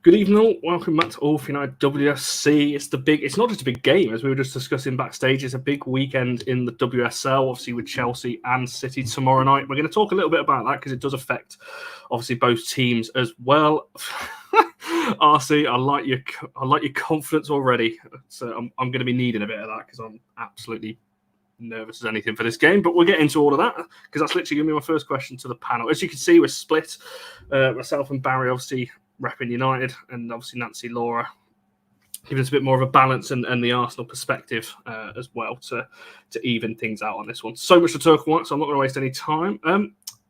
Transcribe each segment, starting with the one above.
Good evening, welcome back to All for United WSC. It's not just a big game, as we were just discussing backstage. It's a big weekend in the WSL, obviously with Chelsea and City tomorrow night. We're going to talk a little bit about that because it does affect, obviously, both teams as well. RC, I like your confidence already. So I'm going to be needing a bit of that because I'm absolutely nervous as anything for this game. But we'll get into all of that because that's literally going to be my first question to the panel. As you can see, we're split. Myself and Barry, obviously, repping United, and obviously Nancy, Laura, giving us a bit more of a balance and the Arsenal perspective as well to even things out on this one. So much to talk about, so I'm not going to waste any time.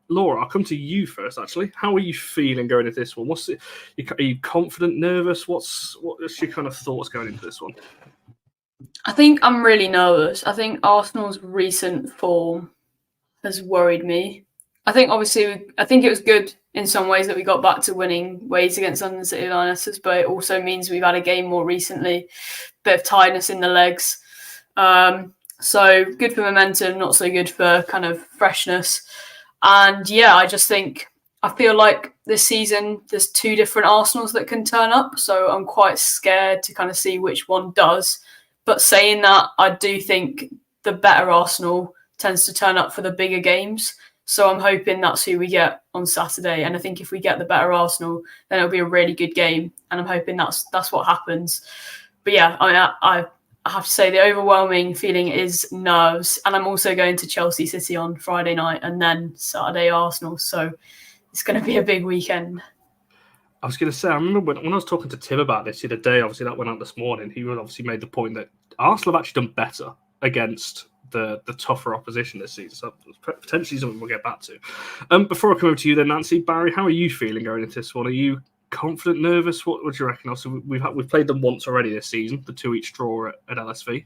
Laura, I'll come to you first, actually. How are you feeling going into this one? Are you confident, nervous? What's your kind of thoughts going into this one? I think I'm really nervous. I think Arsenal's recent form has worried me. I think it was good in some ways that we got back to winning ways against London City Lionesses, but it also means we've had a game more recently, bit of tiredness in the legs. So good for momentum, not so good for kind of freshness. And yeah, I feel like this season there's two different Arsenals that can turn up, so I'm quite scared to kind of see which one does. But saying that, I do think the better Arsenal tends to turn up for the bigger games. So I'm hoping that's who we get on Saturday. And I think if we get the better Arsenal, then it'll be a really good game. And I'm hoping that's what happens. But yeah, I have to say the overwhelming feeling is nerves. And I'm also going to Chelsea City on Friday night and then Saturday Arsenal. So it's going to be a big weekend. I was going to say, I remember when I was talking to Tim about this the other day, obviously that went out this morning, he obviously made the point that Arsenal have actually done better against the tougher opposition this season. So potentially something we'll get back to. Before I come over to you then, Nancy, Barry, how are you feeling going into this one? Are you confident, nervous? What do you reckon? Also, we've played them once already this season, the 2-each draw at LSV.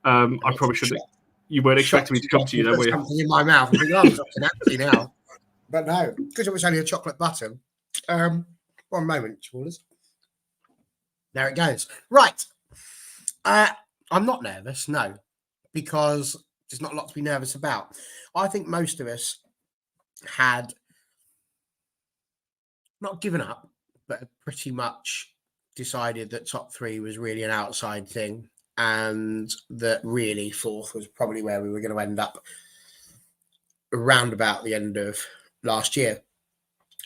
I probably shouldn't. You weren't expecting me to come to you, then, were you? Something in my mouth. I'm thinking, I'm dropping Nancy now. But no, because it was only a chocolate button. One moment, Chawlers. There it goes. Right. I'm not nervous, no, because there's not a lot to be nervous about. I think most of us had not given up, but pretty much decided that top three was really an outside thing and that really fourth was probably where we were going to end up around about the end of last year.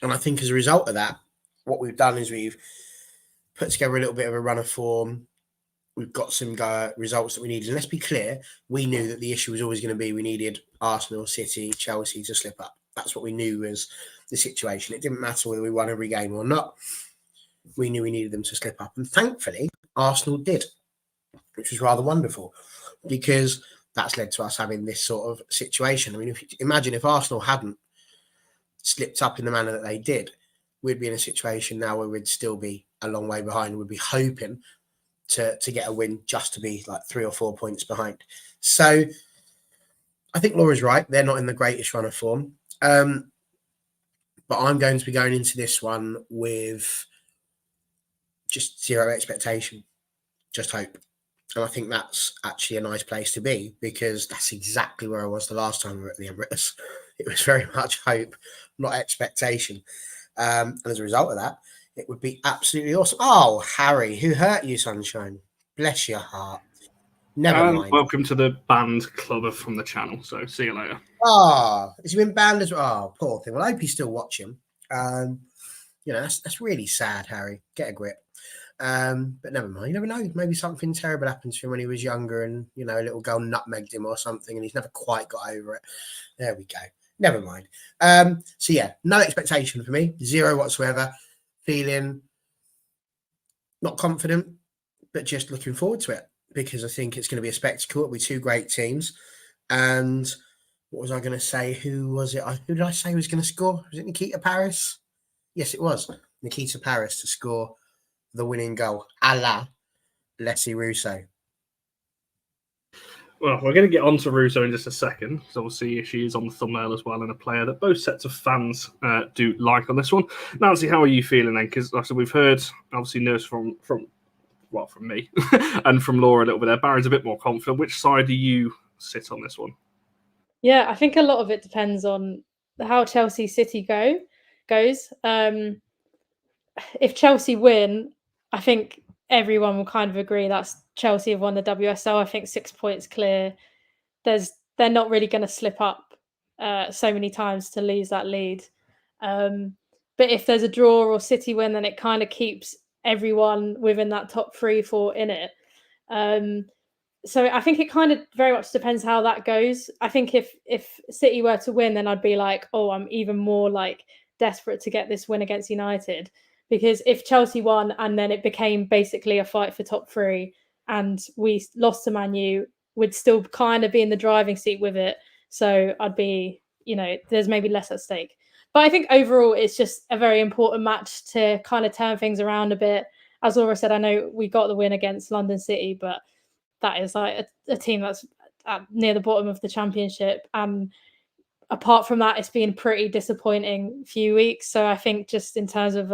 And I think as a result of that, what we've done is we've put together a little bit of a run of form. We've got some results that we needed. And let's be clear, we knew that the issue was always going to be we needed Arsenal, City, Chelsea to slip up. That's what we knew was the situation. It didn't matter whether we won every game or not. We knew we needed them to slip up. And thankfully, Arsenal did, which was rather wonderful because that's led to us having this sort of situation. I mean, imagine if Arsenal hadn't slipped up in the manner that they did, we'd be in a situation now where we'd still be a long way behind. We'd be hoping to get a win just to be like 3 or 4 points behind. So I think Laura's right. They're not in the greatest run of form. But I'm going to be going into this one with just zero expectation, just hope. And I think that's actually a nice place to be because that's exactly where I was the last time we were at the Emirates. It was very much hope, not expectation. And as a result of that, it would be absolutely awesome. Oh, Harry, who hurt you, sunshine? Bless your heart. Never mind. Welcome to the banned club from the channel. So see you later. Oh, has he been banned as well? Oh, poor thing. Well, I hope he's still watching. That's really sad, Harry. Get a grip. But never mind. You never know. Maybe something terrible happened to him when he was younger and, a little girl nutmegged him or something and he's never quite got over it. There we go. Never mind. So yeah, no expectation for me. Zero whatsoever. Feeling not confident, but just looking forward to it because I think it's going to be a spectacle. It'll be two great teams. And what was I going to say? Who was it? Who did I say was going to score? Was it Nikita Paris? Yes, it was. Nikita Paris to score the winning goal, a la Leslie Russo. Well, we're going to get on to Russo in just a second, because obviously she is on the thumbnail as well, and a player that both sets of fans do like on this one. Nancy, how are you feeling then? Because like I said, we've heard, obviously, news from me and from Laura a little bit there. Barry's a bit more confident. Which side do you sit on this one? Yeah, I think a lot of it depends on how Chelsea City goes. if Chelsea win, I think everyone will kind of agree that's Chelsea have won the WSL. I think 6 points clear. They're not really going to slip up so many times to lose that lead. But if there's a draw or City win, then it kind of keeps everyone within that top 3-4 in it. So I think it kind of very much depends how that goes. I think if City were to win, then I'd be like, oh, I'm even more like desperate to get this win against United. Because if Chelsea won and then it became basically a fight for top 3 and we lost to Man U, we'd still kind of be in the driving seat with it. So I'd be, there's maybe less at stake. But I think overall it's just a very important match to kind of turn things around a bit. As Laura said, I know we got the win against London City, but that is like a team that's near the bottom of the championship. And apart from that, it's been a pretty disappointing few weeks. So I think just in terms of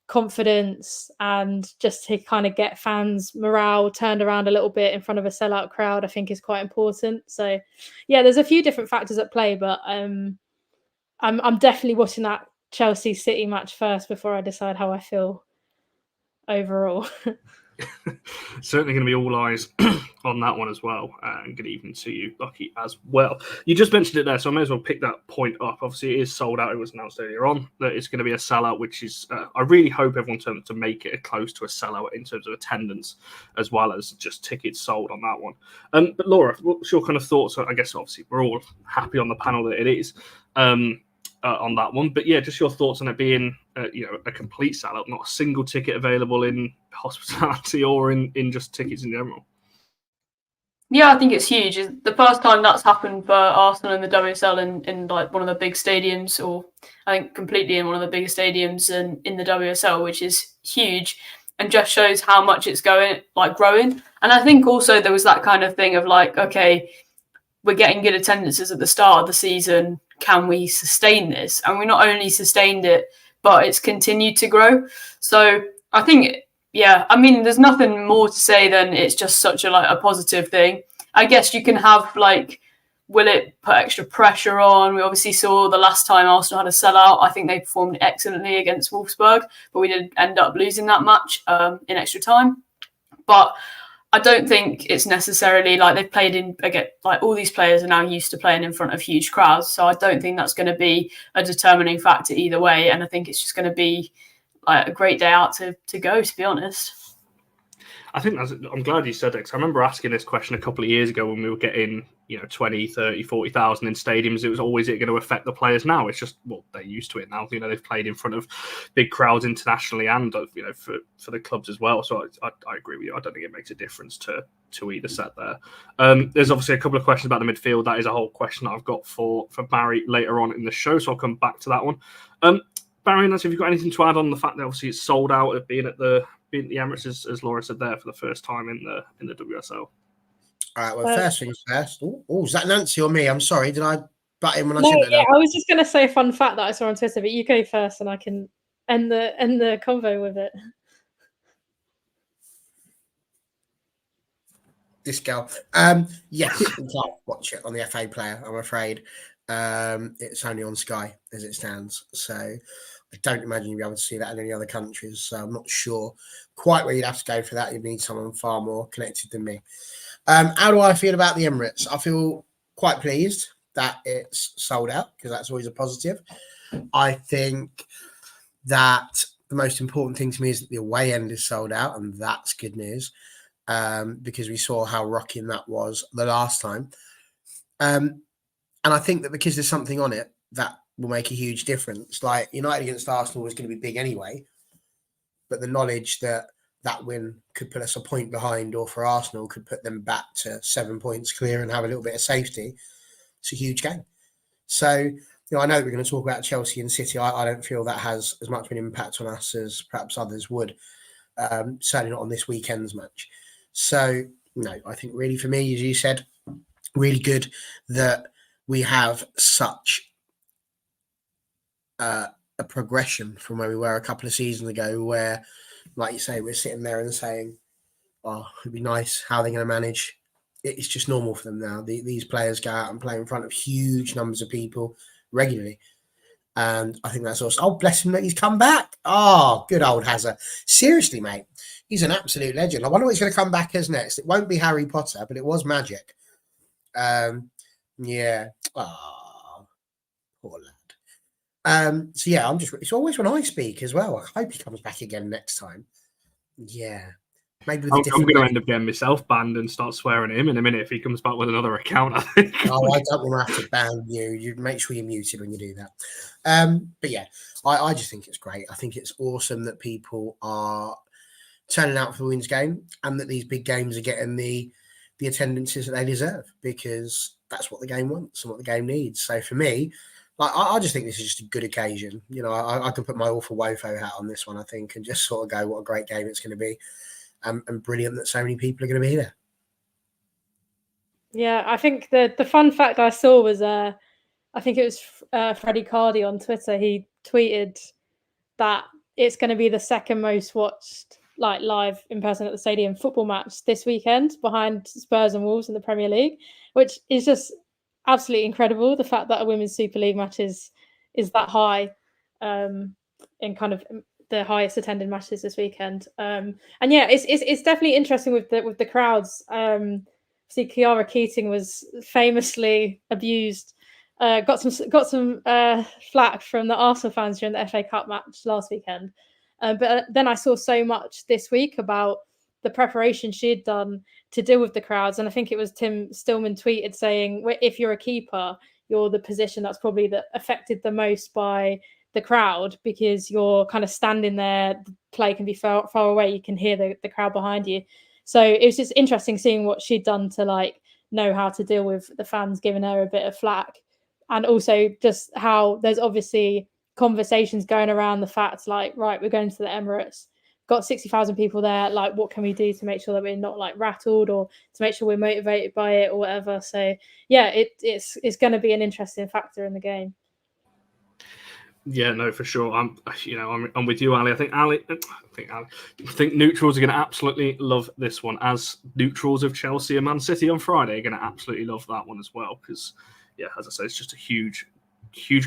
confidence and just to kind of get fans' morale turned around a little bit in front of a sellout crowd, I think is quite important. So yeah, there's a few different factors at play, but I'm definitely watching that Chelsea City match first before I decide how I feel overall. Certainly going to be all eyes on that one as well. And good evening to you, Lucky, as well. You just mentioned it there, so I may as well pick that point up. Obviously, it is sold out. It was announced earlier on that it's going to be a sellout, which is, I really hope everyone turns to make it close to a sellout in terms of attendance, as well as just tickets sold on that one. But Laura, what's your kind of thoughts? I guess, obviously, we're all happy on the panel that it is. On that one, but yeah, just your thoughts on it being a complete sellout, not a single ticket available in hospitality or in just tickets in general. Yeah, I think it's huge. It's the first time that's happened for Arsenal in the WSL in like one of the big stadiums, or I think completely in one of the biggest stadiums in the WSL, which is huge and just shows how much it's growing. And I think also there was that kind of thing of like, okay, we're getting good attendances at the start of the season. Can we sustain this? And we not only sustained it, but it's continued to grow. So I think, yeah, I mean, there's nothing more to say than it's just such a positive thing. I guess you can have will it put extra pressure on? We obviously saw the last time Arsenal had a sellout. I think they performed excellently against Wolfsburg, but we did end up losing that match in extra time. But I don't think it's necessarily they've played in again. All these players are now used to playing in front of huge crowds, so I don't think that's going to be a determining factor either way. And I think it's just going to be a great day out to go. To be honest, I think I'm glad you said that, because I remember asking this question a couple of years ago when we were getting 20, 30, 40,000 in stadiums. It was always it going to affect the players. Now it's just, well, they're used to it now. They've played in front of big crowds internationally and for the clubs as well. So I agree with you. I don't think it makes a difference to either set there. There's obviously a couple of questions about the midfield. That is a whole question that I've got for Barry later on in the show, so I'll come back to that one. Barry, have you got anything to add on the fact that obviously it's sold out at being at the Emirates, as Laura said there, for the first time in the WSL? All right, well, first things first. Oh, is that Nancy or me? I'm sorry. Did I butt in when I No, said that? yeah, I was just going to say a fun fact that I saw on Twitter, but you go first and I can end the convo with it. This girl. Yes, we can't watch it on the FA Player, I'm afraid. It's only on Sky as it stands. So I don't imagine you'll be able to see that in any other countries. So I'm not sure quite where you'd have to go for that. You'd need someone far more connected than me. How do I feel about the Emirates? I feel quite pleased that it's sold out, because that's always a positive. I think that the most important thing to me is that the away end is sold out, and that's good news, because we saw how rocking that was the last time. And I think that because there's something on it, that will make a huge difference. Like United against Arsenal was going to be big anyway, but the knowledge that win could put us a point behind, or for Arsenal could put them back to 7 points clear and have a little bit of safety, it's a huge game. So, I know that we're going to talk about Chelsea and City. I don't feel that has as much of an impact on us as perhaps others would. Certainly not on this weekend's match. So, I think really for me, as you said, really good that we have such a progression from where we were a couple of seasons ago, where, like you say, we're sitting there and saying, oh, it'd be nice how they're going to manage. It's just normal for them now. These players go out and play in front of huge numbers of people regularly. And I think that's awesome. Oh, bless him that he's come back. Oh, good old Hazard. Seriously, mate, he's an absolute legend. I wonder what he's going to come back as next. It won't be Harry Potter, but it was magic. Yeah. Oh, poor lad. So yeah, it's always when I speak as well. I hope he comes back again next time. Yeah. Maybe with I'm going to end up getting myself banned and start swearing at him in a minute if he comes back with another account, I think. Oh, I don't want to have to ban you. You make sure you're muted when you do that. But yeah, I just think it's great. I think it's awesome that people are turning out for the Women's Game and that these big games are getting the attendances that they deserve, because that's what the game wants and what the game needs. So for me, like, I just think this is just a good occasion. You know, I can put my awful wofo hat on this one, I think, and just sort of go, what a great game it's going to be. And brilliant that so many people are going to be there. Yeah, I think the fun fact I saw was I think it was Freddie Cardi on Twitter. He tweeted that it's going to be the second most watched live in person at the stadium football match this weekend, behind Spurs and Wolves in the Premier League, which is just absolutely incredible. The fact that a Women's Super League match is that high in kind of the highest attended matches this weekend. And yeah, it's definitely interesting with the crowds. See, Kiara Keating was famously abused. Got some flack from the Arsenal fans during the FA Cup match last weekend. But then I saw so much this week about the preparation she had done to deal with the crowds. And I think it was Tim Stillman tweeted saying, if you're a keeper, you're the position that's probably affected the most by the crowd, because you're kind of standing there, the play can be far away, you can hear the crowd behind you. So it was just interesting seeing what she'd done to know how to deal with the fans giving her a bit of flack. And also just how there's obviously conversations going around the fact, right, we're going to the Emirates, got 60,000 people there, what can we do to make sure that we're not rattled, or to make sure we're motivated by it or whatever. So yeah, it's going to be an interesting factor in the game. Yeah, no, for sure. I'm with you, Ali. I think neutrals are going to absolutely love this one, as neutrals of Chelsea and Man City on Friday are going to absolutely love that one as well. Because, yeah, as I say, it's just a huge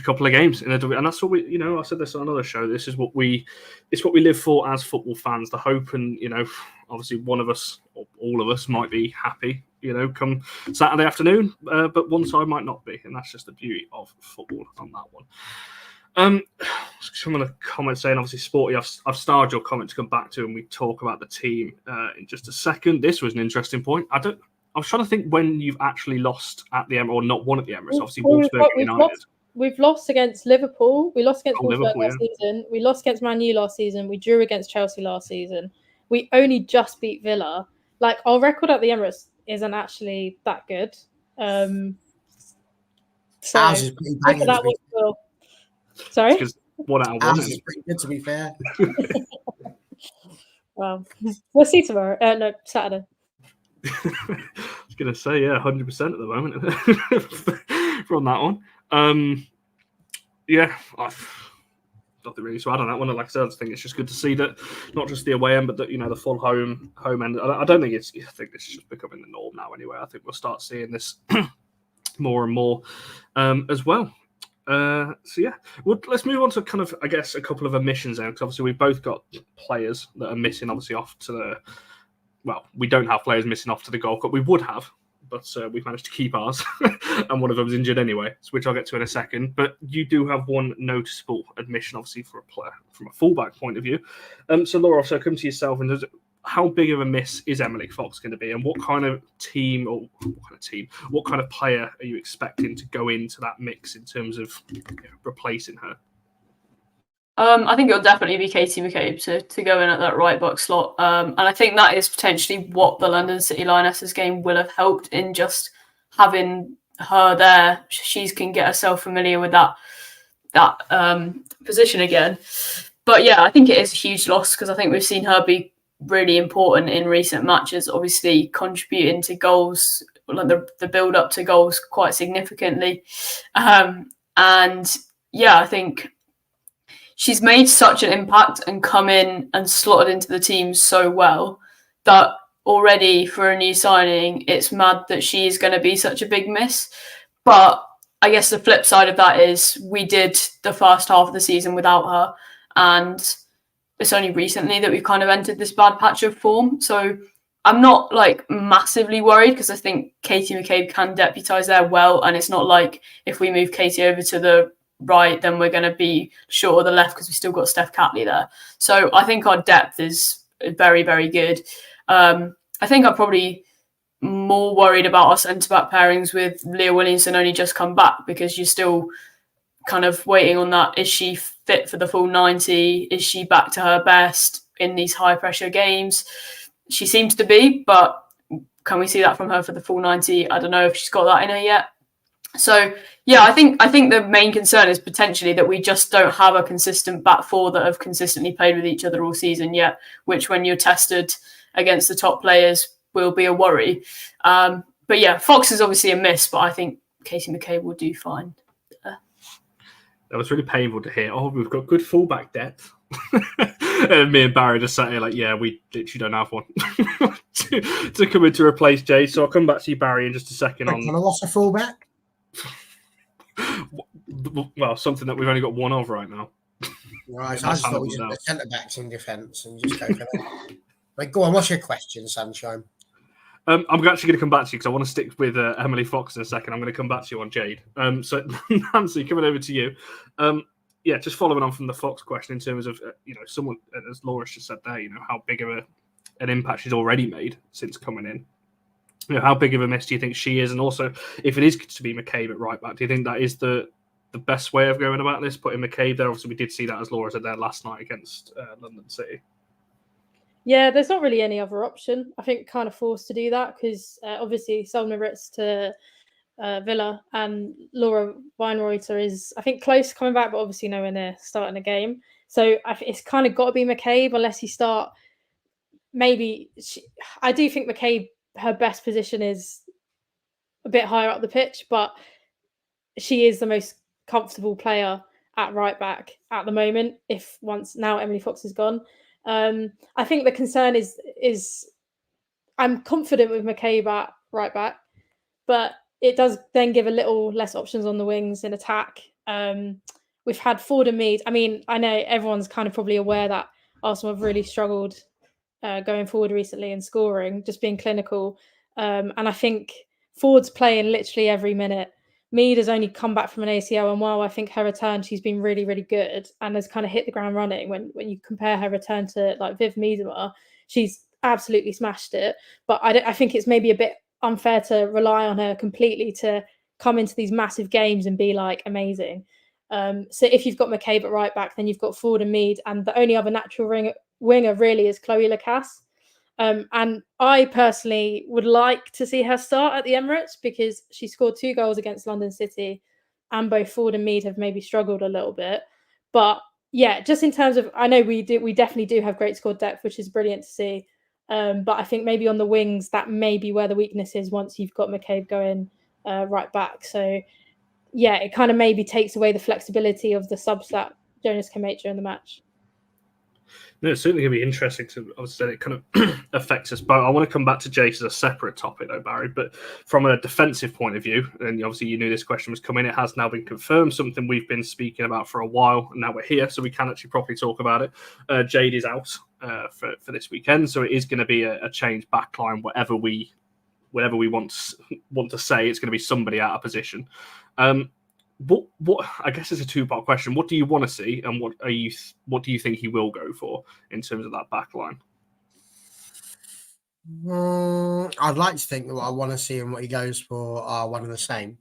couple of games in the, and that's what we, I said this on another show. It's what we live for as football fans. The hope, and obviously one of us or all of us might be happy, come Saturday afternoon, but one side might not be, and that's just the beauty of football on that one. Some of the comments saying, obviously, Sporty, I've starred your comment to come back to, and we talk about the team in just a second. This was an interesting point. I was trying to think when you've actually lost at the Emirates, or not won at the Emirates. Obviously, Wolfsburg United. We've lost against Liverpool. We lost against Wolfsburg last season. We lost against Man U last season. We drew against Chelsea last season. We only just beat Villa. Our record at the Emirates isn't actually that good. So ours is pretty banging. That was well. Sorry? Because 1 out of 1 ours is pretty good, to be fair. Well, we'll see tomorrow. No, Saturday. I was going to say, yeah, 100% at the moment from that one. Yeah, I've nothing really to add on that one. Like I said, I think it's just good to see that not just the away end, but that the full home end. I don't think it's. I think this is just becoming the norm now. Anyway, I think we'll start seeing this more and more as well. So yeah, let's move on to kind of, I guess, a couple of omissions there, because obviously we've both got players that are missing, obviously off to the. Well, we don't have players missing off to the Gold Cup. We would have, but we've managed to keep ours, and one of them's injured anyway, which I'll get to in a second. But you do have one noticeable admission, obviously, for a player from a fullback point of view. So Laura, so come to yourself, and how big of a miss is Emily Fox going to be, and what kind of team, or what kind of player are you expecting to go into that mix in terms of replacing her? I think it'll definitely be Katie McCabe to go in at that right back slot. And I think that is potentially what the London City Lionesses game will have helped in, just having her there. She can get herself familiar with that position again. But yeah, I think it is a huge loss, because I think we've seen her be really important in recent matches, obviously contributing to goals, the build up to goals quite significantly. And yeah, I think she's made such an impact and come in and slotted into the team so well that already for a new signing, it's mad that she is going to be such a big miss. But I guess the flip side of that is we did the first half of the season without her, and it's only recently that we've kind of entered this bad patch of form. So I'm not like massively worried because I think Katie McCabe can deputise there well, and it's not like if we move Katie over to the right, then we're going to be short of the left because we've still got Steph Catley there. So I think our depth is very, very good. I think I'm probably more worried about our centre-back pairings with Leah Williamson only just come back, because you're still kind of waiting on that. Is she fit for the full 90? Is she back to her best in these high-pressure games? She seems to be, but can we see that from her for the full 90? I don't know if she's got that in her yet. So, yeah, I think the main concern is potentially that we just don't have a consistent back four that have consistently played with each other all season yet, which when you're tested against the top players will be a worry. But yeah, Fox is obviously a miss, but I think Katie McCabe will do fine. That was really painful to hear. Oh, we've got good fullback depth. And me and Barry just sat here like, yeah, we literally don't have one to come in to replace Jay. So I'll come back to you, Barry, in just a second. On a loss of fullback? Well, something that we've only got one of right now. Right, so I just thought we just put centre backs in defence and just go for that. Like, go on, what's your question, Sunshine? I'm actually going to come back to you because I want to stick with Emily Fox in a second. I'm going to come back to you on Jade. So Nancy, coming over to you. Yeah, just following on from the Fox question in terms of, someone, as Laura just said there, how big of an impact she's already made since coming in. How big of a miss do you think she is? And also, if it is to be McCabe at right back, do you think that is the best way of going about this, putting McCabe there? Obviously, we did see that, as Laura said there last night against London City. Yeah, there's not really any other option. I think kind of forced to do that because obviously Selma Ritz to Villa and Laura Weinreuter is, I think, close to coming back, but obviously nowhere near starting a game. So it's kind of got to be McCabe unless you start. Maybe I do think McCabe, her best position is a bit higher up the pitch, but she is the most comfortable player at right back at the moment. If once now Emily Fox is gone. I think the concern is I'm confident with McCabe at right back, but it does then give a little less options on the wings in attack. We've had Ford and Mead. I mean, I know everyone's kind of probably aware that Arsenal have really struggled going forward recently in scoring, just being clinical. And I think Ford's playing literally every minute. Mead has only come back from an ACL, and while I think her return, she's been really, really good and has kind of hit the ground running. When you compare her return to like Viv Miedema, she's absolutely smashed it. But I think it's maybe a bit unfair to rely on her completely to come into these massive games and be like amazing. So if you've got McCabe at right back, then you've got Ford and Mead, and the only other natural winger really is Chloe Lacasse. And I personally would like to see her start at the Emirates because she scored 2 goals against London City, and both Ford and Mead have maybe struggled a little bit. But yeah, just in terms of, I know we definitely do have great squad depth, which is brilliant to see. But I think maybe on the wings, that may be where the weakness is once you've got McCabe going right back. So yeah, it kind of maybe takes away the flexibility of the subs that Jonas can make during the match. No, it's certainly going to be interesting to obviously it kind of affects us both. I want to come back to Jace as a separate topic though, Barry, but from a defensive point of view, and obviously you knew this question was coming, it has now been confirmed, something we've been speaking about for a while, and now we're here, so we can actually properly talk about it. Jade is out for this weekend, so it is going to be a change backline, whatever we want to say, it's going to be somebody out of position. What I guess it's a 2-part question. What do you want to see, and what do you think he will go for in terms of that back line? I'd like to think that what I want to see and what he goes for are one and the same.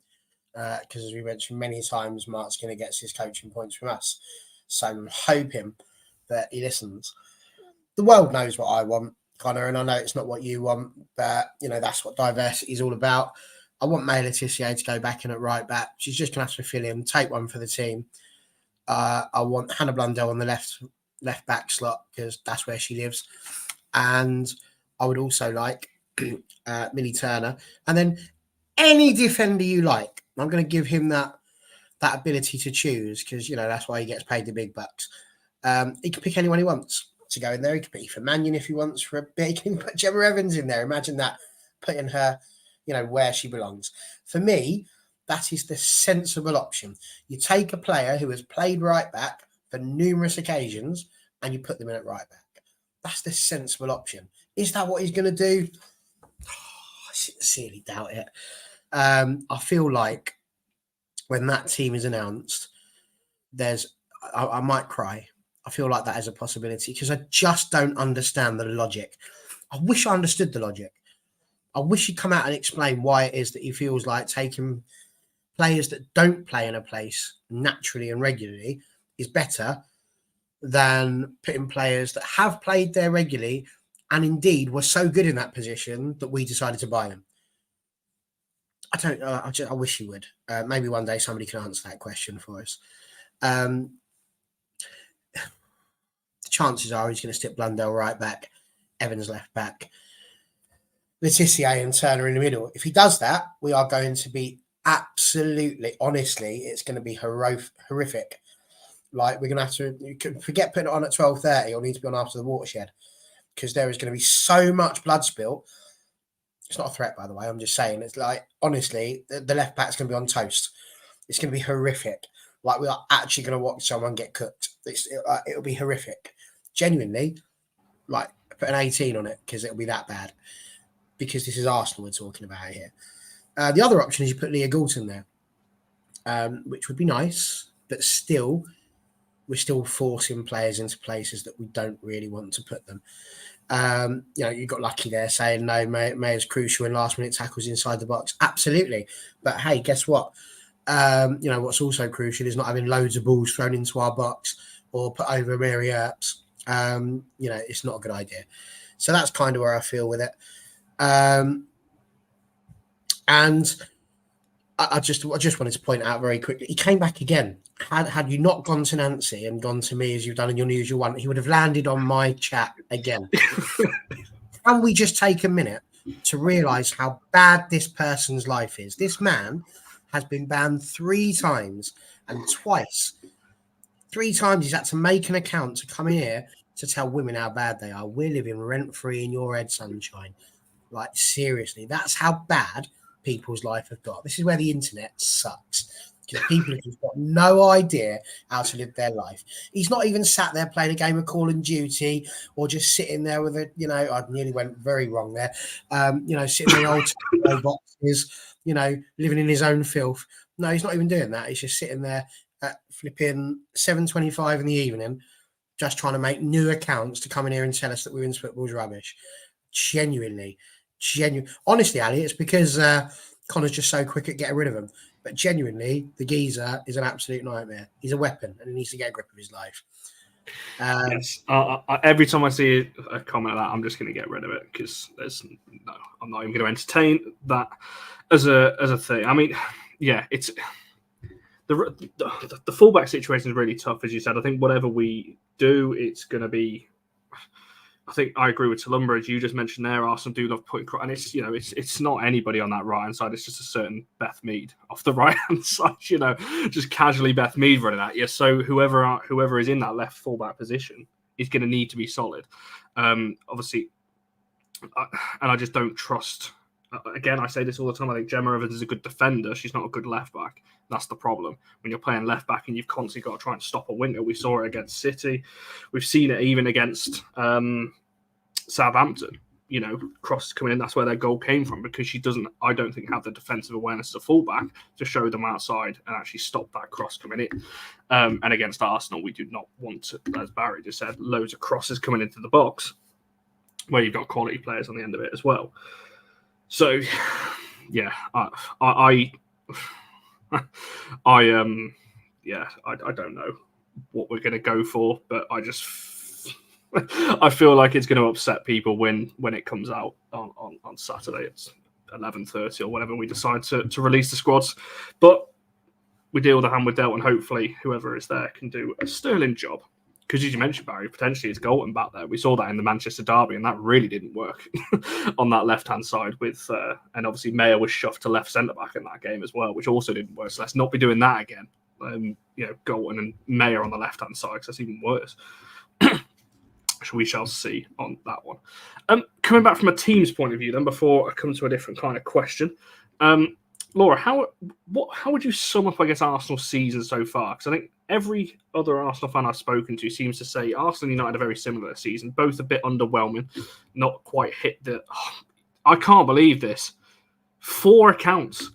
Because as we mentioned many times, Marc Skinner gets his coaching points from us. So I'm hoping that he listens. The world knows what I want, Connor, and I know it's not what you want, but that's what diversity is all about. I want May Letitia to go back in at right back. She's just going to have to fill in, take one for the team. I want Hannah Blundell on the left back slot because that's where she lives. And I would also like Millie Turner. And then any defender you like. I'm going to give him that ability to choose because, that's why he gets paid the big bucks. He can pick anyone he wants to go in there. He can pick for Mannion if he wants for a bit. He can put Gemma Evans in there. Imagine that, putting her... where she belongs. For me, That is the sensible option. You take a player who has played right back for numerous occasions and you put them in at right back. That's the sensible option. Is that what he's going to do? I sincerely doubt it. I feel like when that team is announced, I might cry. I feel like that is a possibility because I just don't understand the logic. I wish I understood the logic. I wish he'd come out and explain why it is that he feels like taking players that don't play in a place naturally and regularly is better than putting players that have played there regularly and indeed were so good in that position that we decided to buy them. I wish he would. Maybe one day somebody can answer that question for us. The chances are he's going to stick Blundell right back, Evans left back, Letizia and Turner in the middle. If he does that, we are going to be absolutely, honestly, it's going to be horrific. Like, we're going to have to, you can forget putting it on at 12:30 or need to be on after the watershed because there is going to be so much blood spill. It's not a threat, by the way. I'm just saying. It's like, honestly, the left back's going to be on toast. It's going to be horrific. Like, we are actually going to watch someone get cooked. It'll be horrific. Genuinely, like, put an 18 on it because it'll be that bad. Because this is Arsenal we're talking about here. The other option is you put Leah Goulton there, which would be nice, but still, we're still forcing players into places that we don't really want to put them. You got lucky there saying no, Mayer's crucial in last minute tackles inside the box. Absolutely. But hey, guess what? What's also crucial is not having loads of balls thrown into our box or put over Mary Earps. It's not a good idea. So that's kind of where I feel with it. And I just wanted to point out very quickly, he came back again. Had you not gone to Nancy and gone to me as you've done in your usual one, he would have landed on my chat again. Can we just take a minute to realise how bad this person's life is? This man has been banned 3 times, and three times he's had to make an account to come in here to tell women how bad they are. We're living rent-free in your head, sunshine. Like, seriously, that's how bad people's life have got. This is where the internet sucks. Because people have just got no idea how to live their life. He's not even sat there playing a game of Call of Duty or just sitting there with I nearly went very wrong there. Sitting in old boxes, living in his own filth. No, he's not even doing that. He's just sitting there at flipping 7:25 in the evening, just trying to make new accounts to come in here and tell us that women's football's rubbish. Genuinely. Honestly, Ali, it's because Connor's just so quick at getting rid of him. But genuinely, the geezer is an absolute nightmare. He's a weapon, and he needs to get a grip of his life. Yes. Every time I see a comment like that, I'm just going to get rid of it because I'm not even going to entertain that as a thing. I mean, yeah, it's the fullback situation is really tough, as you said. I think whatever we do, it's going to be. I think I agree with Tulumba, as you just mentioned there. Arsenal do love putting, and it's not anybody on that right hand side. It's just a certain Beth Mead off the right hand side. Just casually Beth Mead running at you. So whoever is in that left fullback position is going to need to be solid. Obviously, and I just don't trust. Again, I say this all the time. I think Gemma Evans is a good defender. She's not a good left back. That's the problem. When you're playing left back and you've constantly got to try and stop a winger. We saw it against City. We've seen it even against Southampton. Crosses coming in. That's where their goal came from because she doesn't, I don't think, have the defensive awareness as a fullback to show them outside and actually stop that cross coming in. And against Arsenal, we do not want to, as Barry just said, loads of crosses coming into the box where you've got quality players on the end of it as well. So, yeah, I don't know what we're going to go for, but I feel like it's going to upset people when it comes out on Saturday. It's 11:30 or whatever we decide to release the squads, but we deal with the hand we're dealt, and hopefully whoever is there can do a sterling job. Because as you mentioned, Barry, potentially it's Golden back there. We saw that in the Manchester derby, and that really didn't work on that left-hand side with, and obviously Mayer was shoved to left centre-back in that game as well, which also didn't work. So let's not be doing that again. Golden and Mayer on the left-hand side, because that's even worse. We shall see on that one. Coming back from a team's point of view then, before I come to a different kind of question, Laura, how would you sum up, I guess, Arsenal's season so far? Because I think every other Arsenal fan I've spoken to seems to say Arsenal and United are very similar this season, both a bit underwhelming, not quite hit the... I can't believe this. 4 accounts.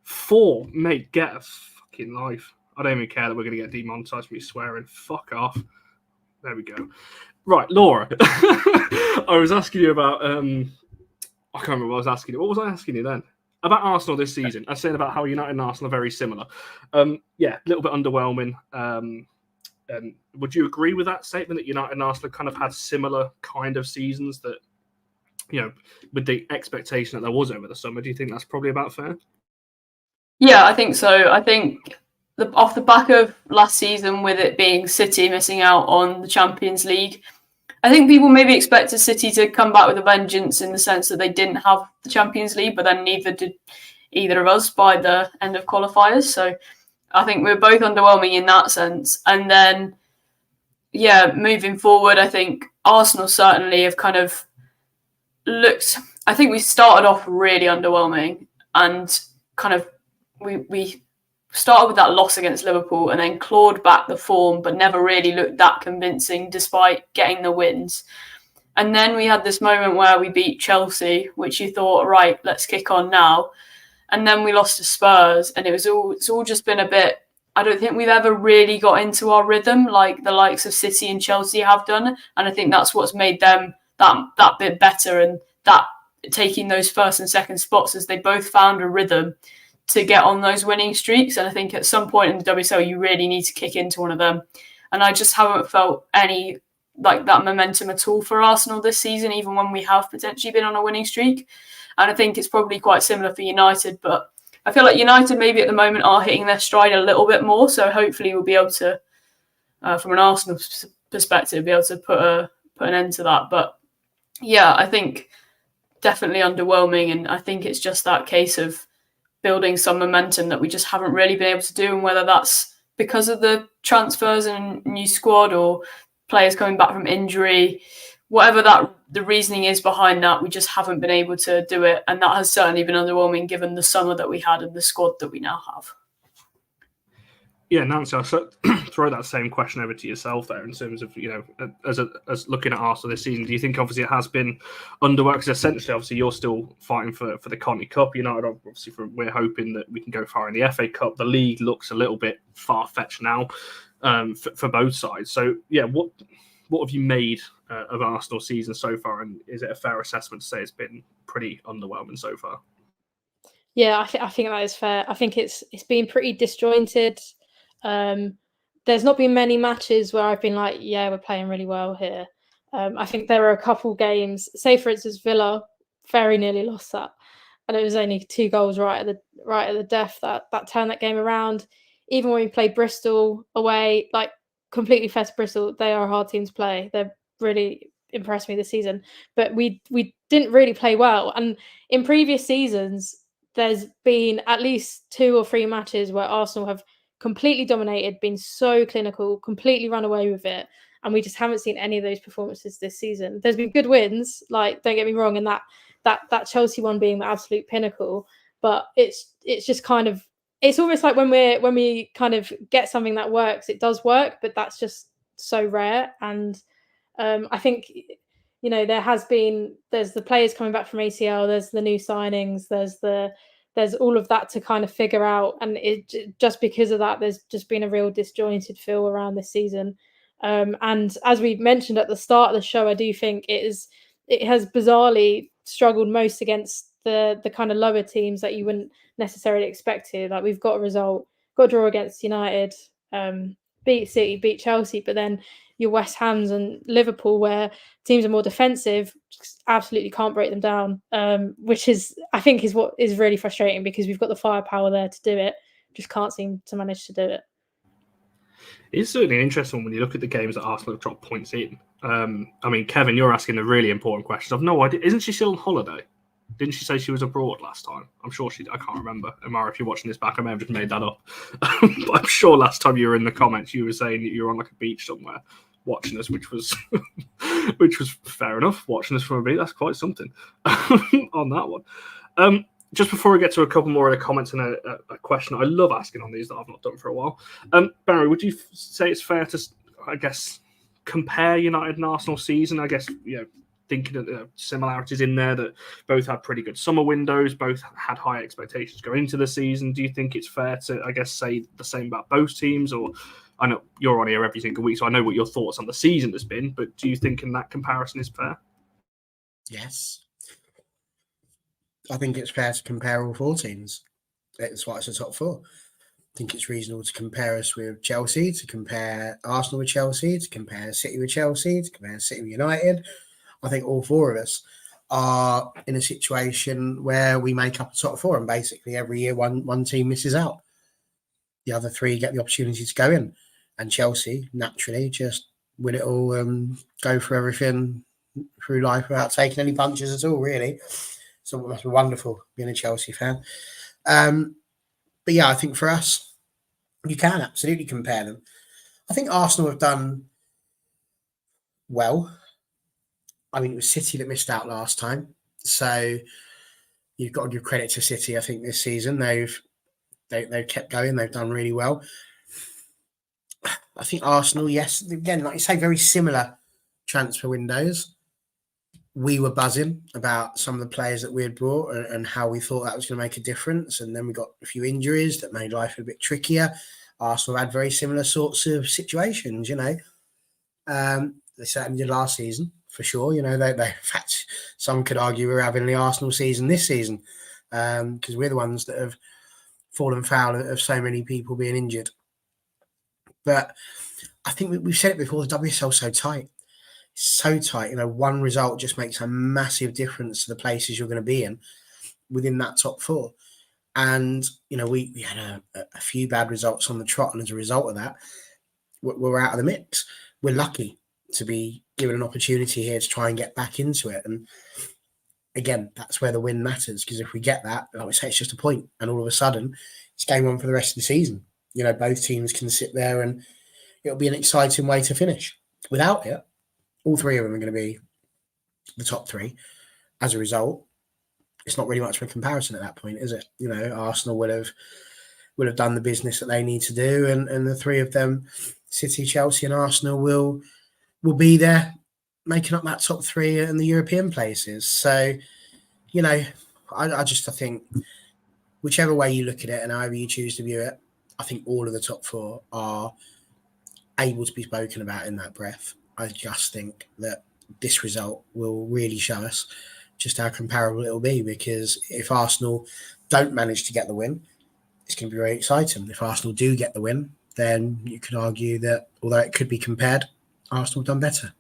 4, mate, get a fucking life. I don't even care that we're going to get demonetized for me swearing. Fuck off. There we go. Right, Laura. I was asking you about... I can't remember what I was asking you. What was I asking you then? About Arsenal this season. I was saying about how United and Arsenal are very similar. Yeah, a little bit underwhelming. Would you agree with that statement that United and Arsenal kind of had similar kind of seasons that, with the expectation that there was over the summer? Do you think that's probably about fair? Yeah, I think so. I think off the back of last season, with it being City missing out on the Champions League, I think people maybe expected City to come back with a vengeance in the sense that they didn't have the Champions League, but then neither did either of us by the end of qualifiers. So I think we're both underwhelming in that sense. And then, yeah, moving forward, I think Arsenal certainly have kind of looked... I think we started off really underwhelming and kind of we started with that loss against Liverpool and then clawed back the form, but never really looked that convincing despite getting the wins. And then we had this moment where we beat Chelsea, which you thought, right, let's kick on now. And then we lost to Spurs, and it's all just been a bit... I don't think we've ever really got into our rhythm like the likes of City and Chelsea have done. And I think that's what's made them that bit better, and that taking those first and second spots as they both found a rhythm to get on those winning streaks. And I think at some point in the WSL, you really need to kick into one of them. And I just haven't felt any like that momentum at all for Arsenal this season, even when we have potentially been on a winning streak. And I think it's probably quite similar for United, but I feel like United maybe at the moment are hitting their stride a little bit more. So hopefully we'll be able to, from an Arsenal perspective, be able to put an end to that. But yeah, I think definitely underwhelming. And I think it's just that case of building some momentum that we just haven't really been able to do. And whether that's because of the transfers and new squad or players coming back from injury, whatever the reasoning is behind that, we just haven't been able to do it. And that has certainly been underwhelming given the summer that we had and the squad that we now have. Yeah, Nancy, I'll throw that same question over to yourself there in terms of, as looking at Arsenal this season. Do you think obviously it has been underworked? Because essentially, obviously, you're still fighting for the Conti Cup. United, obviously, we're hoping that we can go far in the FA Cup. The league looks a little bit far-fetched now for both sides. So, yeah, what have you made of Arsenal's season so far? And is it a fair assessment to say it's been pretty underwhelming so far? Yeah, I think that is fair. I think it's been pretty disjointed. There's not been many matches where I've been like, yeah, we're playing really well here. I think there are a couple games, say for instance Villa very nearly lost that, and it was only 2 goals right at the death that turned that game around. Even when we played Bristol away, like completely fair to Bristol, they are a hard team to play. They've really impressed me this season, but we didn't really play well. And in previous seasons, there's been at least 2 or 3 matches where Arsenal have completely dominated, been so clinical, completely run away with it, and we just haven't seen any of those performances this season. There's been good wins, like don't get me wrong, and that Chelsea one being the absolute pinnacle, but it's just kind of, it's almost like when we kind of get something that works, it does work, but that's just so rare. And I think there's the players coming back from ACL, there's the new signings, there's all of that to kind of figure out, and it just because of that, there's just been a real disjointed feel around this season. And as we mentioned at the start of the show, I do think it has bizarrely struggled most against the kind of lower teams that you wouldn't necessarily expect to. Like we've got a draw against United, beat City, beat Chelsea, but then your West Hams and Liverpool, where teams are more defensive, just absolutely can't break them down, which I think is what is really frustrating, because we've got the firepower there to do it, just can't seem to manage to do it. It's certainly an interesting one when you look at the games that Arsenal have dropped points in. I mean, Kevin, you're asking a really important question. I've no idea. Isn't she still on holiday? Didn't she say she was abroad last time? I'm sure I can't remember. Amara, if you're watching this back, I may have just made that up. But I'm sure last time you were in the comments, you were saying that you were on like a beach somewhere watching us, which was fair enough. Watching us from a beach, that's quite something on that one. just before we get to a couple more of the comments and a question I love asking on these that I've not done for a while, Barry, would you say it's fair to, I guess, compare United and Arsenal season? I guess, thinking of similarities in there, that both had pretty good summer windows, both had high expectations going into the season. Do you think it's fair to, I guess, say the same about both teams? Or I know you're on here every single week, so I know what your thoughts on the season has been, but do you think in that comparison is fair? Yes. I think it's fair to compare all 4 teams. That's why it's the top 4. I think it's reasonable to compare us with Chelsea, to compare Arsenal with Chelsea, to compare City with Chelsea, to compare City with United. I think all 4 of us are in a situation where we make up a top 4, and basically every year one team misses out. The other 3 get the opportunity to go in. And Chelsea, naturally, just win it all and go for everything through life without taking any punches at all, really. So it must be wonderful being a Chelsea fan. But yeah, I think for us, you can absolutely compare them. I think Arsenal have done well. I mean, it was City that missed out last time. So you've got to give credit to City, I think, this season. They've kept going. They've done really well. I think Arsenal, yes, again, like you say, very similar transfer windows. We were buzzing about some of the players that we had brought and how we thought that was going to make a difference. And then we got a few injuries that made life a bit trickier. Arsenal had very similar sorts of situations, They certainly did last season, for sure. They in fact, some could argue we're having the Arsenal season this season because we're the ones that have fallen foul of so many people being injured. But I think we've said it before, the WSL is so tight. So tight, one result just makes a massive difference to the places you're going to be in within that top 4. And, we had a few bad results on the trot. And as a result of that, we're out of the mix. We're lucky to be given an opportunity here to try and get back into it. And again, that's where the win matters, because if we get that, like we say, it's just a point. And all of a sudden, it's game on for the rest of the season. Both teams can sit there and it'll be an exciting way to finish. Without it, all 3 of them are going to be the top 3. As a result, it's not really much of a comparison at that point, is it? Arsenal will have done the business that they need to do, and the 3 of them, City, Chelsea, and Arsenal, will be there making up that top 3 in the European places. So, I think whichever way you look at it and however you choose to view it, I think all of the top 4 are able to be spoken about in that breath. I just think that this result will really show us just how comparable it'll be, because if Arsenal don't manage to get the win, it's going to be very exciting. If Arsenal do get the win, then you could argue that although it could be compared, Arsenal have done better.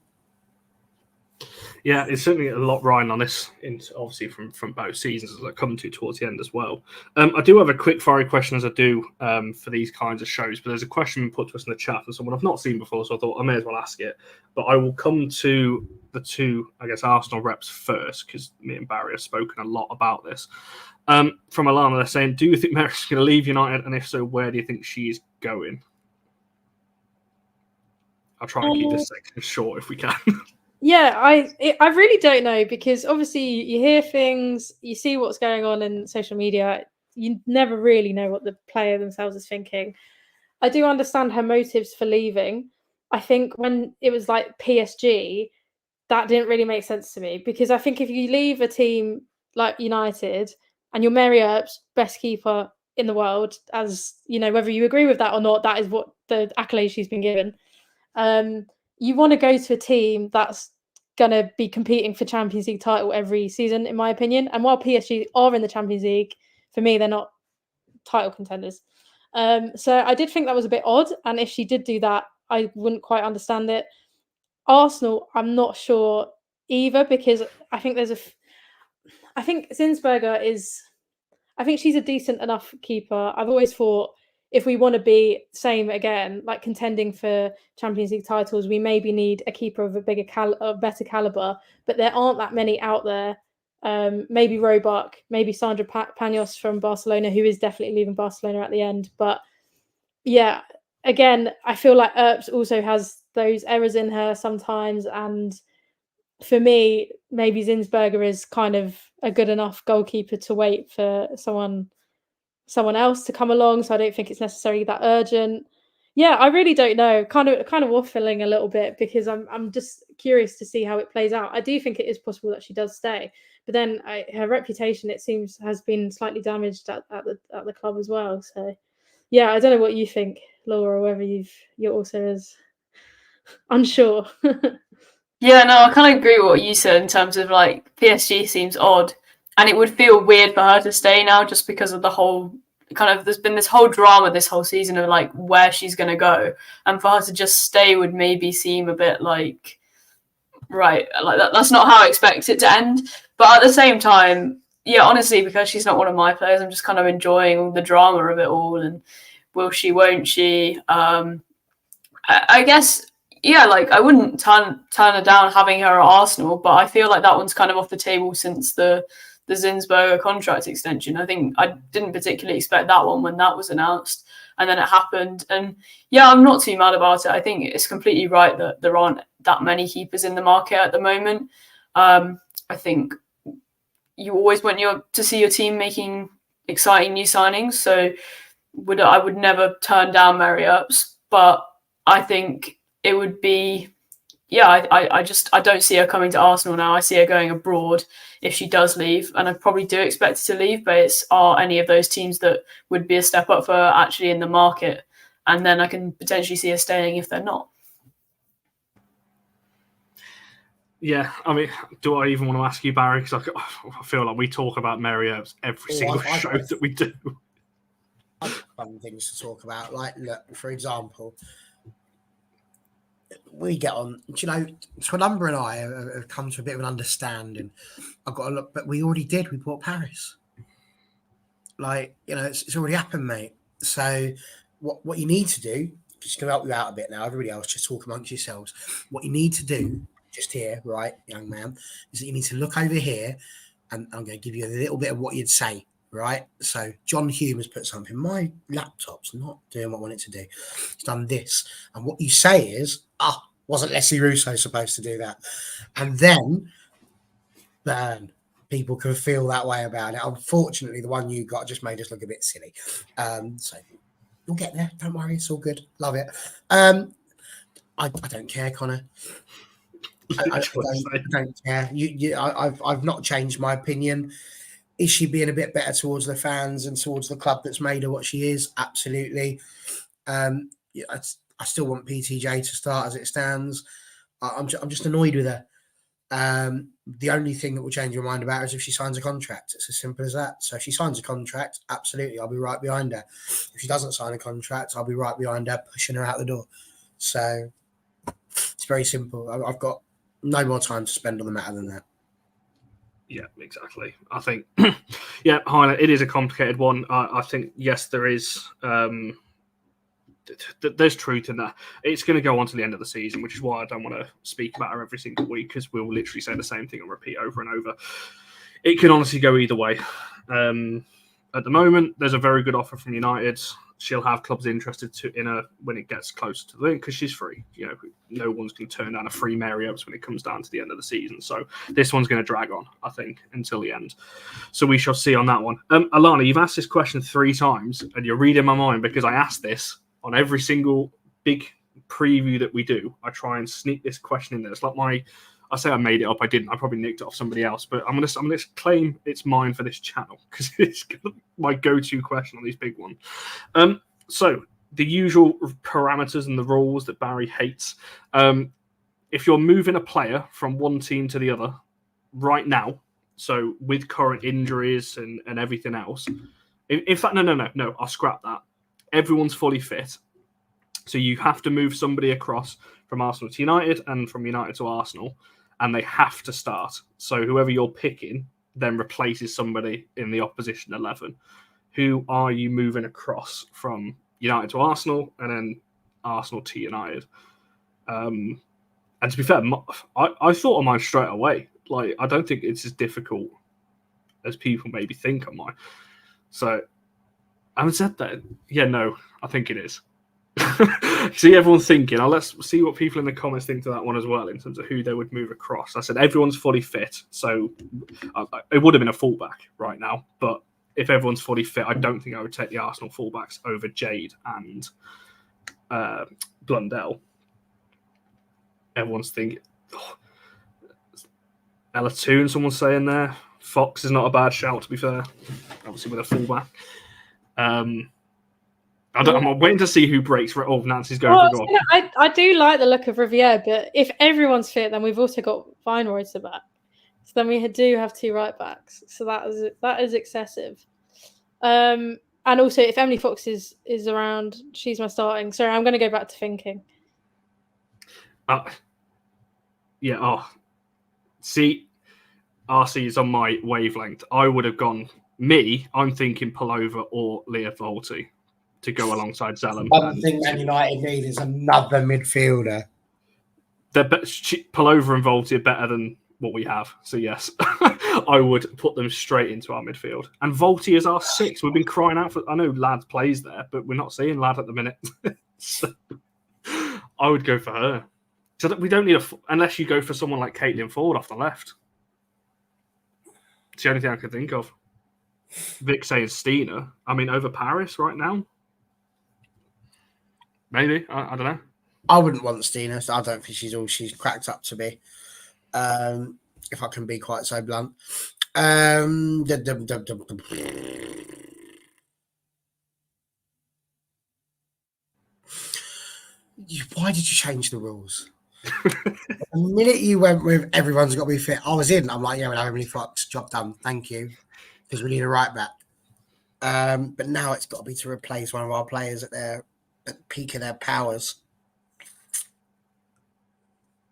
Yeah, it's certainly a lot riding on this, obviously from both seasons, as I come to towards the end as well. I do have a quick fire question, as I do for these kinds of shows, but there's a question put to us in the chat from someone I've not seen before, so I thought I may as well ask it. But I will come to the 2, I guess, Arsenal reps first, because me and Barry have spoken a lot about this. From Alana, they're saying, do you think Mary's going to leave United? And if so, where do you think she is going? I'll try and keep this section short if we can. Yeah, I really don't know, because obviously you hear things, you see what's going on in social media. You never really know what the player themselves is thinking. I do understand her motives for leaving. I think when it was like PSG, that didn't really make sense to me, because I think if you leave a team like United and you're Mary Earps, best keeper in the world, as whether you agree with that or not, that is what the accolade she's been given. You want to go to a team that's going to be competing for Champions League title every season, in my opinion. And while PSG are in the Champions League, for me, they're not title contenders. So I did think that was a bit odd. And if she did do that, I wouldn't quite understand it. Arsenal, I'm not sure either, because I think I think Zinsberger I think she's a decent enough keeper. I've always thought, if we want to be same again, like contending for Champions League titles, we maybe need a keeper of a better caliber. But there aren't that many out there. Maybe Roebuck, maybe Sandra Panos from Barcelona, who is definitely leaving Barcelona at the end. But yeah, again, I feel like Earps also has those errors in her sometimes, and for me, maybe Zinsberger is kind of a good enough goalkeeper to wait for someone else to come along. So I don't think it's necessarily that urgent. Yeah, I really don't know. Kind of waffling a little bit because I'm just curious to see how it plays out. I do think it is possible that she does stay, but then her reputation, it seems, has been slightly damaged at the club as well. So yeah, I don't know what you think, Laura, or whether you're also as unsure. Yeah, no, I kind of agree with what you said in terms of like PSG seems odd, and it would feel weird for her to stay now just because of the whole kind of, there's been this whole drama this whole season of like where she's going to go, and for her to just stay would maybe seem a bit like, right, like that's not how I expect it to end. But at the same time, yeah, honestly, because she's not one of my players, I'm just kind of enjoying all the drama of it all, and will she, won't she? I guess, yeah, like I wouldn't turn her down having her at Arsenal, but I feel like that one's kind of off the table since the Zinsberger contract extension. I think I didn't particularly expect that one when that was announced, and then it happened. And yeah, I'm not too mad about it. I think it's completely right that there aren't that many keepers in the market at the moment. I think you always want to see your team making exciting new signings. So I would never turn down Mary Earps, but I think it would be, yeah, I don't see her coming to Arsenal now. I see her going abroad if she does leave, and I probably do expect her to leave, but are any of those teams that would be a step up for her actually in the market, and then I can potentially see her staying if they're not. Yeah, I mean, do I even want to ask you, Barry? Because I feel like we talk about Mary Earps every single show that we do. Fun things to talk about, like, look, for example, we get on, Twilumber and I have come to a bit of an understanding. I've got to look, but we already did. We bought Paris. Like, it's already happened, mate. So what you need to do, just going to help you out a bit now, everybody else, just talk amongst yourselves. What you need to do, just here, right, young man, is that you need to look over here, and I'm going to give you a little bit of what you'd say, right? So John Hume has put something, my laptop's not doing what I want it to do. It's done this. And what you say is, wasn't Leslie Russo supposed to do that? And then, man, people can feel that way about it. Unfortunately, the one you got just made us look a bit silly. So we'll get there. Don't worry. It's all good. Love it. I don't care, Connor. I don't care. I've not changed my opinion. Is she being a bit better towards the fans and towards the club that's made her what she is? Absolutely. I still want PTJ to start as it stands. I'm just annoyed with her. The only thing that will change your mind about her is if she signs a contract. It's as simple as that. So if she signs a contract, absolutely, I'll be right behind her. If she doesn't sign a contract, I'll be right behind her, pushing her out the door. So it's very simple. I've got no more time to spend on the matter than that. Yeah, exactly. I think, yeah, it is a complicated one. I think, yes, there is. There's truth in that. It's going to go on to the end of the season, which is why I don't want to speak about her every single week, because we'll literally say the same thing and repeat over and over. It can honestly go either way. At the moment, there's a very good offer from United. She'll have clubs interested in her when it gets closer to the end, because she's free. No one's going to turn down a free Mary Earps when it comes down to the end of the season. So this one's going to drag on, I think, until the end. So we shall see on that one. Alana, you've asked this question 3 times, and you're reading my mind, because I asked this on every single big preview that we do. I try and sneak this question in there. It's like I say I made it up. I didn't. I probably nicked it off somebody else. But I'm gonna claim it's mine for this channel, because it's my go-to question on these big ones. So the usual parameters and the rules that Barry hates. If you're moving a player from one team to the other right now, so with current injuries and everything else. In fact, no. I'll scrap that. Everyone's fully fit. So you have to move somebody across from Arsenal to United and from United to Arsenal, and they have to start. So whoever you're picking then replaces somebody in the opposition 11. Who are you moving across from United to Arsenal and then Arsenal to United? And to be fair, I thought of mine straight away. Like, I don't think it's as difficult as people maybe think of mine. So, having said that, yeah, no, I think it is. See everyone thinking. Let's see what people in the comments think to that one as well in terms of who they would move across. I said everyone's fully fit, so it would have been a fullback right now. But if everyone's fully fit, I don't think I would take the Arsenal fullbacks over Jade and Blundell. Everyone's thinking Ella Toon. Someone's saying there. Fox is not a bad shout, to be fair. Obviously with a fullback. I'm waiting to see who breaks. Oh, Nancy's going for a goal. I do like the look of Riviere, but if everyone's fit, then we've also got Weinreuter back. So then we do have 2 right backs. So that is excessive. And also, if Emily Fox is around, she's my starting. Sorry, I'm going to go back to thinking. See, RC is on my wavelength. I would have gone. I'm thinking Pullover or Leah Volti to go alongside Zellum. One thing Man United need is another midfielder. Pullover and Volti are better than what we have. So yes, I would put them straight into our midfield. And Volti is our 6. We've been crying out for. I know Lad plays there, but we're not seeing Lad at the minute. So I would go for her. So that we don't need unless you go for someone like Caitlin Ford off the left. It's the only thing I could think of. Vic saying Stina. I mean, over Paris right now. Maybe. I don't know. I wouldn't want Stina. So I don't think she's all she's cracked up to be. If I can be quite so blunt. Why did you change the rules? The minute you went with everyone's got to be fit, I was in. I'm like, yeah, we'll have Emily Fox. Job done. Thank you. Because we need a right back. But now it's got to be to replace one of our players at the peak of their powers.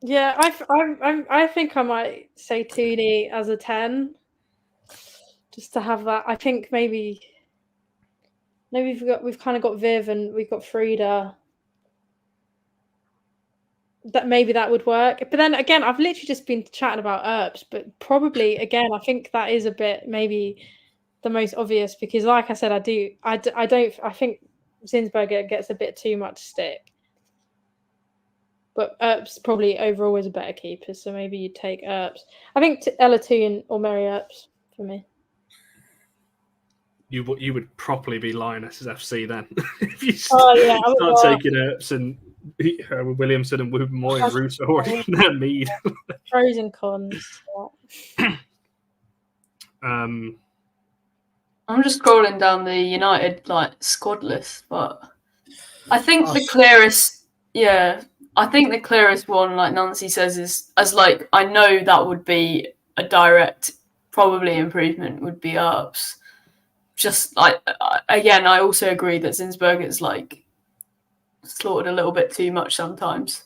Yeah, I think I might say Tooney as a 10, just to have that. I think maybe we've kind of got Viv and we've got Frida. That maybe that would work, but then again, I've literally just been chatting about Earps, but probably again, I think that is a bit maybe the most obvious because, like I said, I think Zinsberger gets a bit too much stick. But Earps probably overall is a better keeper, so maybe you'd take Earps. I think Ella Toon or Mary Earps for me. You would properly be Lionesses FC then if you start taking Earps and Williamson and Moy and Root already in their mead. Pros and cons. I'm just scrolling down the United squad list, but I think the clearest, I think the clearest one, like Nancy says, is I know that would be a direct probably improvement would be Earps. Just again, I also agree that Zinsberger's slaughtered a little bit too much sometimes.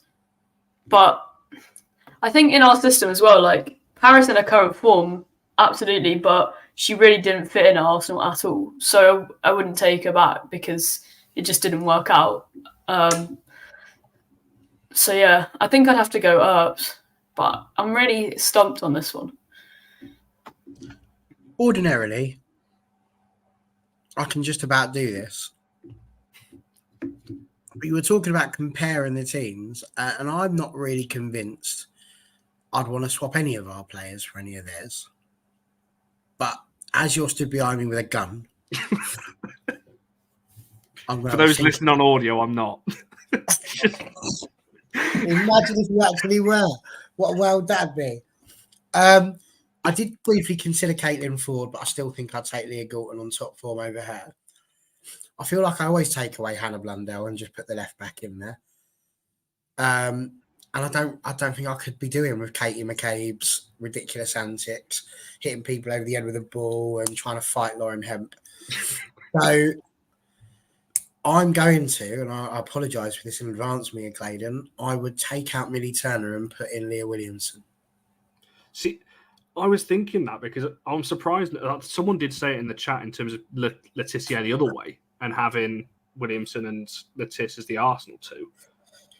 But I think in our system as well, Paris in her current form, absolutely, but she really didn't fit in Arsenal at all. So I wouldn't take her back because it just didn't work out. So yeah, I think I'd have to go Earps, but I'm really stumped on this one. Ordinarily, I can just about do this. But you were talking about comparing the teams, and I'm not really convinced I'd want to swap any of our players for any of theirs. But as you're stood behind me with a gun, for those listening on audio, I'm not. Imagine if you actually were. What a world that'd be. I did briefly consider Caitlin Ford, but I still think I'd take Leah Galton on top form over her. I feel like I always take away Hannah Blundell and just put the left back in there. And I don't think I could be doing with Katie McCabe's ridiculous antics, hitting people over the head with a ball and trying to fight Lauren Hemp. So I'm going to, and I apologise for this in advance, Mia Clayton, I would take out Millie Turner and put in Leah Williamson. See, I was thinking that because I'm surprised that someone did say it in the chat in terms of Laetitia the other way and having Williamson and Laetitia as the Arsenal two.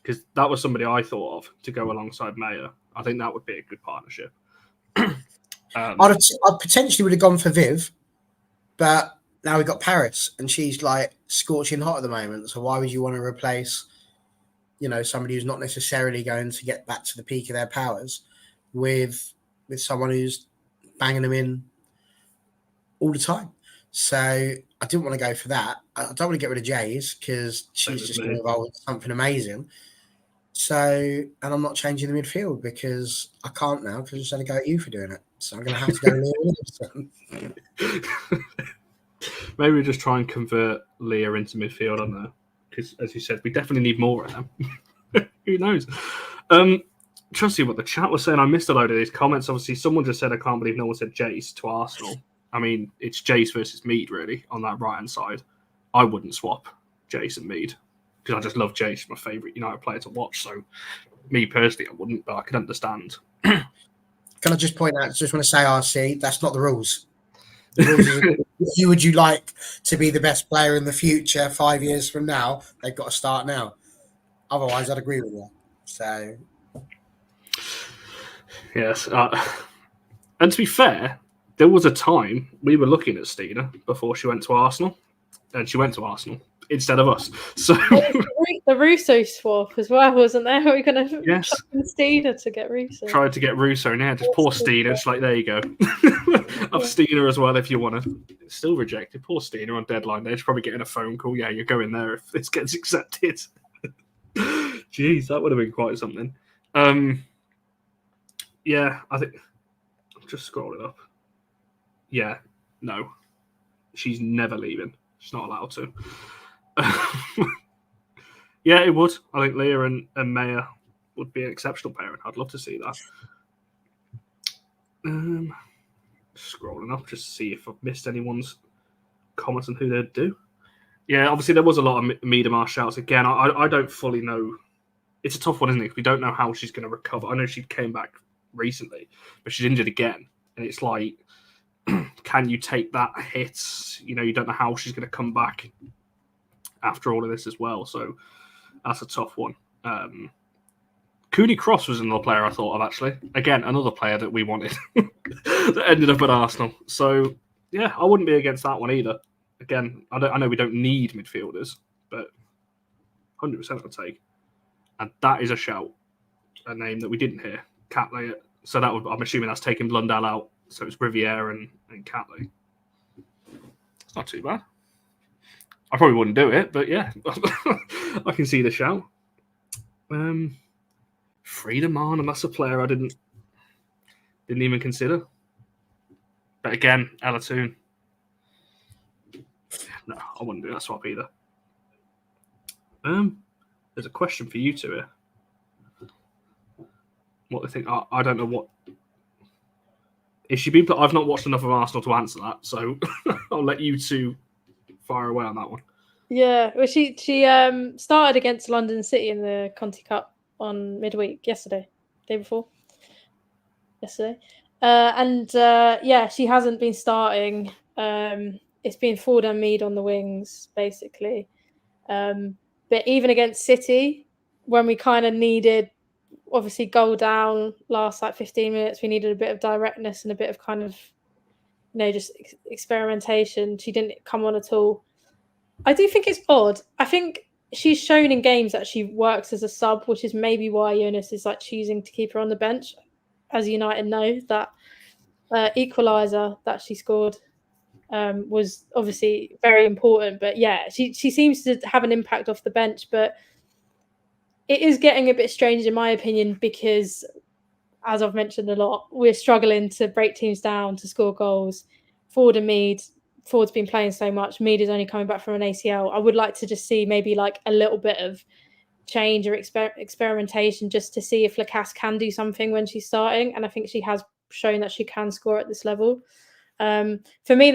Because that was somebody I thought of to go alongside Mayer. I think that would be a good partnership. I potentially would have gone for Viv, but now we've got Paris, and she's like scorching hot at the moment. So why would you want to replace, somebody who's not necessarily going to get back to the peak of their powers with someone who's banging them in all the time? So I didn't want to go for that. I don't want to get rid of Geyse because she's just going to evolve into something amazing. So, and I'm not changing the midfield because I can't now because I just had to go at you for doing it. So I'm going to have to go Leah Williamson. Maybe we just try and convert Leah into midfield, I don't know. Because, as you said, we definitely need more of them. Who knows? Trying to see what the chat was saying. I missed a load of these comments. Obviously, someone just said, I can't believe no one said Geyse to Arsenal. I mean, it's Geyse versus Mead, really, on that right-hand side. I wouldn't swap Geyse and Mead because I just love Geyse, my favourite United player to watch. So, me personally, I wouldn't, but I can understand. Can I just point out, just want to say, RC, that's not the rules. The rules is, who would you like to be the best player in the future 5 years from now? They've got to start now. Otherwise, I'd agree with you. So, yes. And to be fair, there was a time we were looking at Stina before she went to Arsenal, and she went to Arsenal instead of us. So the Russo swap as well, wasn't there? We're going to yes, Stina to get Russo. Tried to get Russo, and yeah, just poor Stina. It's like, there you go. Have Stina as well if you want to. It's still rejected. Poor Stina on deadline day. She's probably getting a phone call. Yeah, you're going there if this gets accepted. Jeez, that would have been quite something. Yeah, I think I'm just scrolling up. Yeah, no, she's never leaving. She's not allowed to. Yeah, it would. I think Leah and Maya would be an exceptional pairing. I'd love to see that. Scrolling up just to see if I've missed anyone's comments on who they'd do. Yeah, obviously there was a lot of Miedemar shouts. Again, I don't fully know. It's a tough one, isn't it? We don't know how she's going to recover. I know she came back recently, but she's injured again. And it's like, can you take that hit? You don't know how she's going to come back after all of this as well. So that's a tough one. Cooney Cross was another player I thought of, actually. Again, another player that we wanted that ended up at Arsenal. So, yeah, I wouldn't be against that one either. Again, I know we don't need midfielders, but 100% I'd take. And that is a shout. A name that we didn't hear. Catley. So I'm assuming that's taking Blundell out. So it's Riviere and Catley. It's not too bad. I probably wouldn't do it, but yeah, I can see the shout. Frida Mahn, and that's a player I didn't even consider. But again, Ella Toon. No, I wouldn't do that swap either. There's a question for you two here. What they think? I don't know what. Is she been? I've not watched enough of Arsenal to answer that, so I'll let you two fire away on that one. Yeah, well, she started against London City in the Conti Cup on midweek yesterday, day before. Yesterday, yeah, she hasn't been starting. It's been Ford and Mead on the wings, basically. But even against City, when we kind of needed, obviously, goal down last 15 minutes, we needed a bit of directness and a bit of kind of, just experimentation. She didn't come on at all. I do think it's odd. I think she's shown in games that she works as a sub, which is maybe why Jonas is choosing to keep her on the bench. As United know, that equaliser that she scored was obviously very important. But yeah, she seems to have an impact off the bench. But it is getting a bit strange, in my opinion, because, as I've mentioned a lot, we're struggling to break teams down, to score goals. Ford and Mead, Ford's been playing so much. Mead is only coming back from an ACL. I would like to just see maybe a little bit of change or experimentation just to see if Lacasse can do something when she's starting. And I think she has shown that she can score at this level. For me,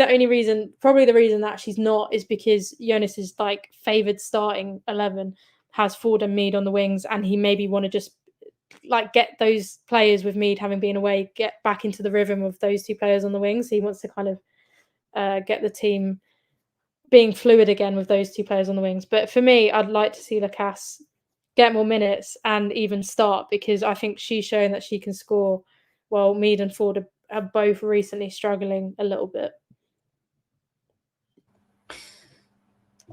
probably the reason that she's not is because Jonas is favoured starting 11, has Ford and Mead on the wings, and he maybe want to just get those players with Mead having been away, get back into the rhythm of those two players on the wings. So he wants to kind of get the team being fluid again with those two players on the wings. But for me, I'd like to see Lacasse get more minutes and even start, because I think she's shown that she can score, while Mead and Ford are both recently struggling a little bit.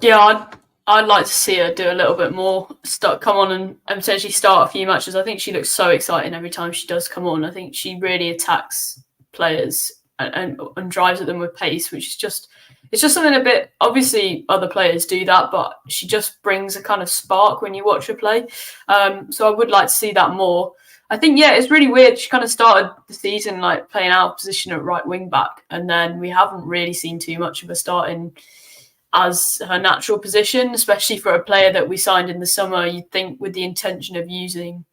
Yeah, I'd like to see her do a little bit more. Come on and potentially start a few matches. I think she looks so exciting every time she does come on. I think she really attacks players and drives at them with pace, which is just something a bit. Obviously, other players do that, but she just brings a kind of spark when you watch her play. So I would like to see that more. I think, yeah, it's really weird. She kind of started the season like playing out of position at right wing back, and then we haven't really seen too much of her starting as her natural position, especially for a player that we signed in the summer, you'd think with the intention of using.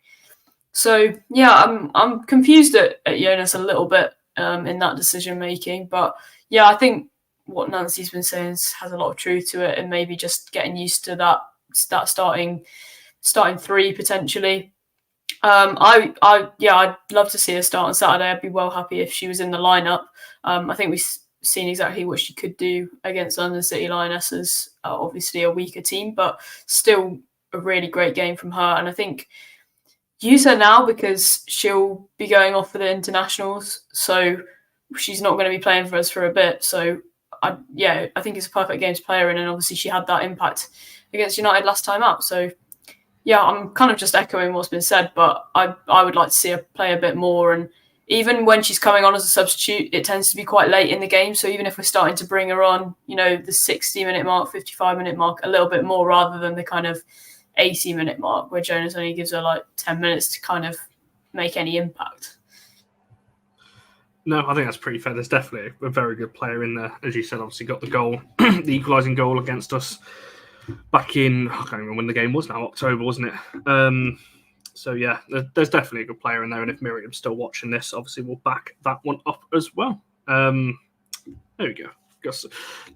So yeah, I'm confused at Jonas a little bit in that decision making, but yeah, I think what Nancy's been saying has a lot of truth to it, and maybe just getting used to that starting three potentially. I'd love to see her start on Saturday. I'd be well happy if she was in the lineup. I think we've seen exactly what she could do against London City Lionesses. Obviously a weaker team, but still a really great game from her. And I think use her now because she'll be going off for the internationals, so she's not going to be playing for us for a bit. So I think it's a perfect game to play her in, and obviously she had that impact against United last time out. So yeah, I'm kind of just echoing what's been said, but I would like to see her play a bit more. And even when she's coming on as a substitute, it tends to be quite late in the game. So even if we're starting to bring her on, the 60-minute mark, 55-minute mark, a little bit more rather than the kind of 80-minute mark where Jonas only gives her like 10 minutes to kind of make any impact. No, I think that's pretty fair. There's definitely a very good player in there. As you said, obviously got the goal, the equalising goal against us back in, I can't remember when the game was now, October, wasn't it? So yeah, there's definitely a good player in there. And if Miriam's still watching this, obviously we'll back that one up as well. There we go.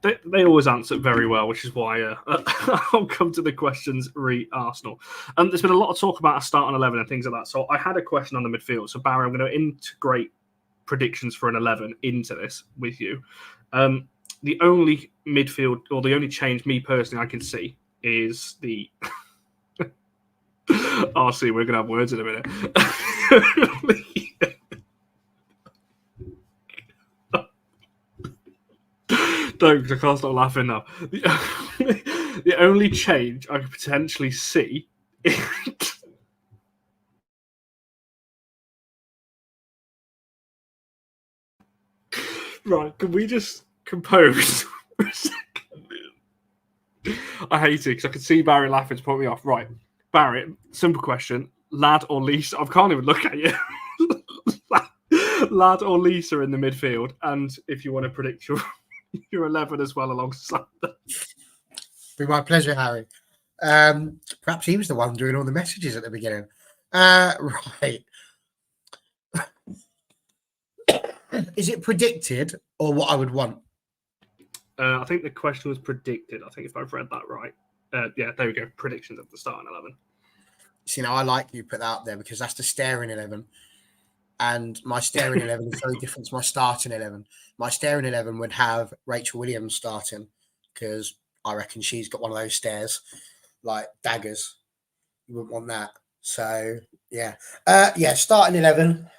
They always answer very well, which is why I'll come to the questions re Arsenal. There's been a lot of talk about a start on 11 and things like that. So I had a question on the midfield. So Barry, I'm going to integrate predictions for an 11 into this with you. The only midfield or the only change me personally I can see is the RC. We're going to have words in a minute. Don't, because I can't stop laughing now. The only change I could potentially see is... Right, can we just compose for a second? I hate it because I can see Barry laughing to put me off. Right, Barry, simple question. Lad or Lisa? I can't even look at you. Lad or Lisa in the midfield? And if you want to predict your 11 as well alongside them. Be my pleasure, Harry. Perhaps he was the one doing all the messages at the beginning. Right. Is it predicted or what I would want? I think the question was predicted. I think if I've read that right. Yeah, there we go. Predictions at the start in 11. See, now I like you put that up there because that's the staring 11. And my staring 11 is very different to my starting 11. My staring 11 would have Rachel Williams starting because I reckon she's got one of those stares like daggers. You wouldn't want that. So, yeah. Starting 11.